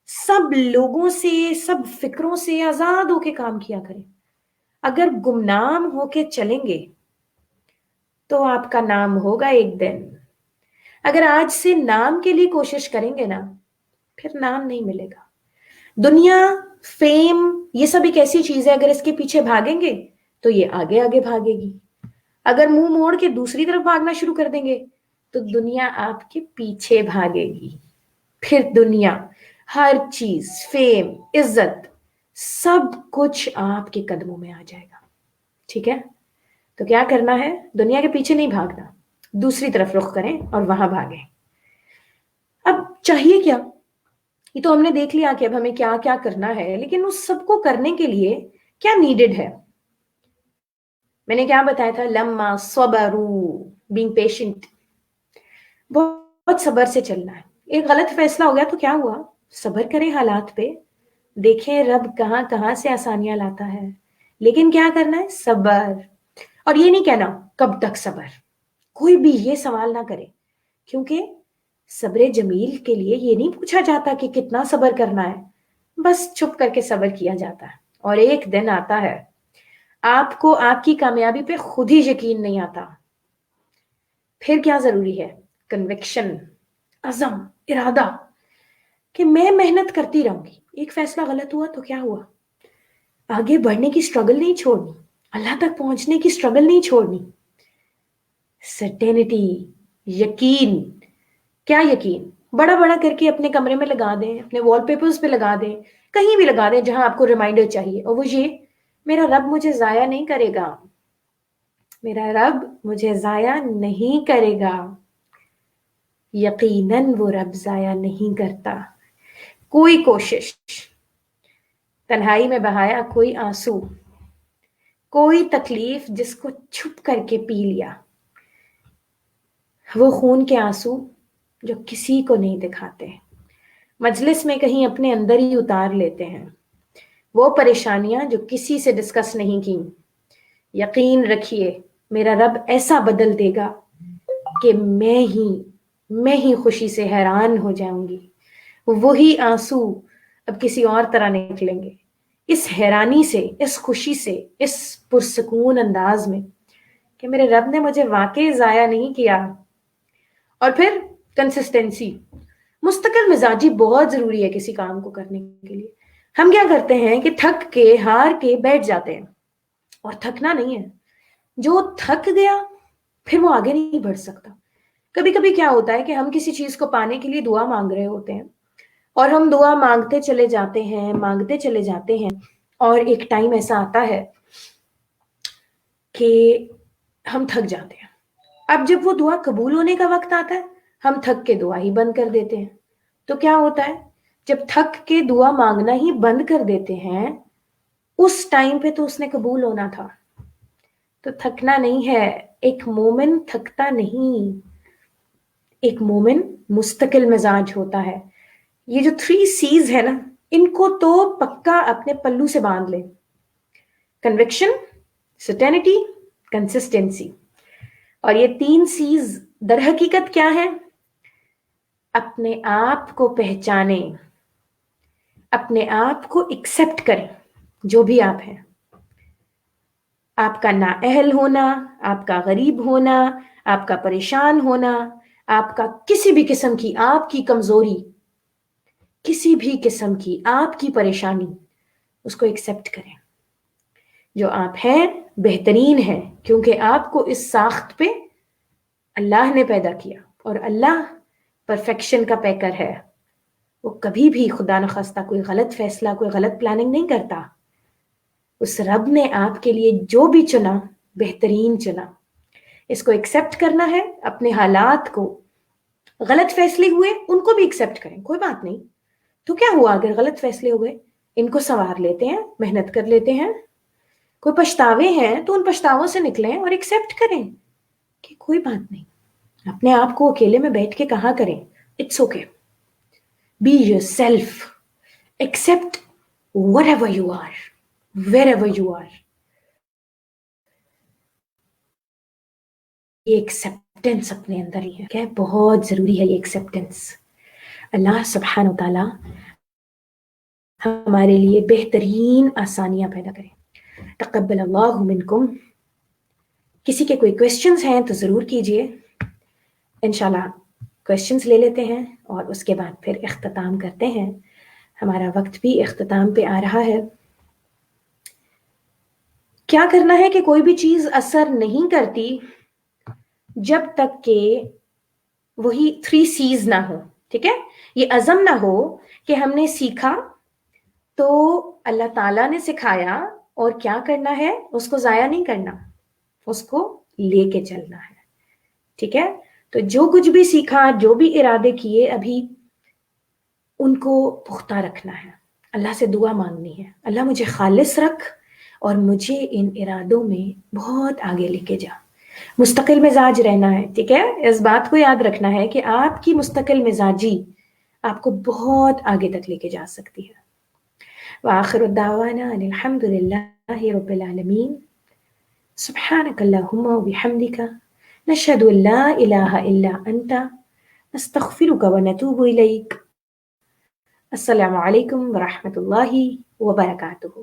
[SPEAKER 2] سب لوگوں سے، سب فکروں سے آزاد ہو کے کام کیا کریں. اگر گمنام ہو کے چلیں گے تو آپ کا نام ہوگا ایک دن. اگر آج سے نام کے لیے کوشش کریں گے نا، پھر نام نہیں ملے گا. دنیا، فیم، یہ سب ایک ایسی چیز ہے، اگر اس کے پیچھے بھاگیں گے تو یہ آگے آگے بھاگے گی. اگر منہ موڑ کے دوسری طرف بھاگنا شروع کر دیں گے تو دنیا آپ کے پیچھے بھاگے گی. پھر دنیا، ہر چیز، فیم، عزت، سب کچھ آپ کے قدموں میں آ جائے گا. ٹھیک ہے. تو کیا کرنا ہے؟ دنیا کے پیچھے نہیں بھاگنا، دوسری طرف رخ کریں اور وہاں بھاگیں. اب چاہیے کیا؟ یہ تو ہم نے دیکھ لیا کہ اب ہمیں کیا کیا کرنا ہے، لیکن اس سب کو کرنے کے لیے کیا نیڈڈ ہے؟ میں نے کیا بتایا تھا؟ لما صبروا، بینگ پیشنٹ. بہت صبر سے چلنا ہے. ایک غلط فیصلہ ہو گیا تو کیا ہوا؟ صبر کریں حالات پہ، دیکھیں رب کہاں کہاں سے آسانیاں لاتا ہے. لیکن کیا کرنا ہے؟ صبر. اور یہ نہیں کہنا کب تک صبر، کوئی بھی یہ سوال نہ کرے، کیونکہ صبر جمیل کے لیے یہ نہیں پوچھا جاتا کہ کتنا صبر کرنا ہے، بس چھپ کر کے صبر کیا جاتا ہے. اور ایک دن آتا ہے آپ کو آپ کی کامیابی پہ خود ہی یقین نہیں آتا. پھر کیا ضروری ہے؟ کنوکشن، عزم، ارادہ کہ میں محنت کرتی رہوں گی. ایک فیصلہ غلط ہوا تو کیا ہوا؟ آگے بڑھنے کی سٹرگل نہیں چھوڑنی، اللہ تک پہنچنے کی سٹرگل نہیں چھوڑنی. سرٹینٹی، یقین. کیا یقین؟ بڑا بڑا کر کے اپنے کمرے میں لگا دیں، اپنے وال پیپرز پہ لگا دیں، کہیں بھی لگا دیں جہاں آپ کو ریمائنڈر چاہیے. اور وہ یہ، میرا رب مجھے ضائع نہیں کرے گا، میرا رب مجھے ضائع نہیں کرے گا. یقیناً وہ رب ضائع نہیں کرتا. کوئی کوشش، تنہائی میں بہایا کوئی آنسو، کوئی تکلیف جس کو چھپ کر کے پی لیا، وہ خون کے آنسو جو کسی کو نہیں دکھاتے، مجلس میں کہیں اپنے اندر ہی اتار لیتے ہیں وہ پریشانیاں جو کسی سے ڈسکس نہیں کی. یقین رکھیے میرا رب ایسا بدل دے گا کہ میں ہی خوشی سے حیران ہو جاؤں گی. وہی آنسو اب کسی اور طرح نکلیں گے، اس حیرانی سے، اس خوشی سے، اس پرسکون انداز میں کہ میرے رب نے مجھے واقعی ضائع نہیں کیا. اور پھر کنسسٹنسی، مستقل مزاجی بہت ضروری ہے کسی کام کو کرنے کے لیے. ہم کیا کرتے ہیں کہ تھک کے ہار کے بیٹھ جاتے ہیں، اور تھکنا نہیں ہے. جو تھک گیا پھر وہ آگے نہیں بڑھ سکتا. کبھی کبھی کیا ہوتا ہے کہ ہم کسی چیز کو پانے کے لیے دعا مانگ رہے ہوتے ہیں، اور ہم دعا مانگتے چلے جاتے ہیں اور ایک ٹائم ایسا آتا ہے کہ ہم تھک جاتے ہیں. اب جب وہ دعا قبول ہونے کا وقت آتا ہے ہم تھک کے دعا ہی بند کر دیتے ہیں. تو کیا ہوتا ہے جب تھک کے دعا مانگنا ہی بند کر دیتے ہیں اس ٹائم پہ تو اس نے قبول ہونا تھا. تو تھکنا نہیں ہے. ایک مومن تھکتا نہیں، ایک مومن مستقل مزاج ہوتا ہے. یہ جو 3 C's ہے نا ان کو تو پکا اپنے پلو سے باندھ لیں. Conviction, certainty, consistency. اور یہ 3 C's در حقیقت کیا ہے؟ اپنے آپ کو پہچانیں، اپنے آپ کو ایکسپٹ کریں جو بھی آپ ہیں. آپ کا نااہل ہونا، آپ کا غریب ہونا، آپ کا پریشان ہونا، آپ کا کسی بھی قسم کی آپ کی کمزوری، کسی بھی قسم کی آپ کی پریشانی، اس کو ایکسپٹ کریں. جو آپ ہیں بہترین ہے، کیونکہ آپ کو اس ساخت پہ اللہ نے پیدا کیا، اور اللہ پرفیکشن کا پیکر ہے. وہ کبھی بھی خدا نخواستہ کوئی غلط فیصلہ، کوئی غلط پلاننگ نہیں کرتا. اس رب نے آپ کے لیے جو بھی چنا بہترین چنا. اس کو ایکسپٹ کرنا ہے. اپنے حالات کو، غلط فیصلے ہوئے ان کو بھی ایکسپٹ کریں، کوئی بات نہیں. تو کیا ہوا اگر غلط فیصلے ہوئے؟ ان کو سنوار لیتے ہیں، محنت کر لیتے ہیں. کوئی پچھتاوے ہیں تو ان پچھتاووں سے نکلیں اور ایکسپٹ کریں کہ کوئی بات نہیں. اپنے آپ کو اکیلے میں بیٹھ کے کہا کریں it's okay, be yourself, accept whatever you are, wherever you are. یہ ایکسپٹینس اپنے اندر ہی ہے کہ بہت ضروری ہے. یہ ایکسپٹینس اللہ سبحانہ و تعالی ہمارے لیے بہترین آسانیاں پیدا کریں. تقبل اللہ منکم. کسی کے کوئی کویسچنز ہیں تو ضرور کیجئے، انشاءاللہ کویسچنز لے لیتے ہیں اور اس کے بعد پھر اختتام کرتے ہیں. ہمارا وقت بھی اختتام پہ آ رہا ہے. کیا کرنا ہے کہ کوئی بھی چیز اثر نہیں کرتی جب تک کہ وہی 3 C's نہ ہو. ٹھیک ہے، یہ عزم نہ ہو کہ ہم نے سیکھا تو اللہ تعالیٰ نے سکھایا اور کیا کرنا ہے، اس کو ضائع نہیں کرنا، اس کو لے کے چلنا ہے. ٹھیک ہے، تو جو کچھ بھی سیکھا، جو بھی ارادے کیے ابھی، ان کو پختہ رکھنا ہے. اللہ سے دعا مانگنی ہے، اللہ مجھے خالص رکھ اور مجھے ان ارادوں میں بہت آگے لے کے جا. مستقل مزاج رہنا ہے. ٹھیک ہے، اس بات کو یاد رکھنا ہے کہ آپ کی مستقل مزاجی آپ کو بہت آگے تک لے کے جا سکتی ہے. وآخر الدعوانا ان الحمد للہ رب العالمین. سبحانک اللہم وبحمدک، نشہد ان لا الہ الا انت، نستغفرک ونتوب الیک. السلام علیکم ورحمۃ اللہ وبرکاتہ.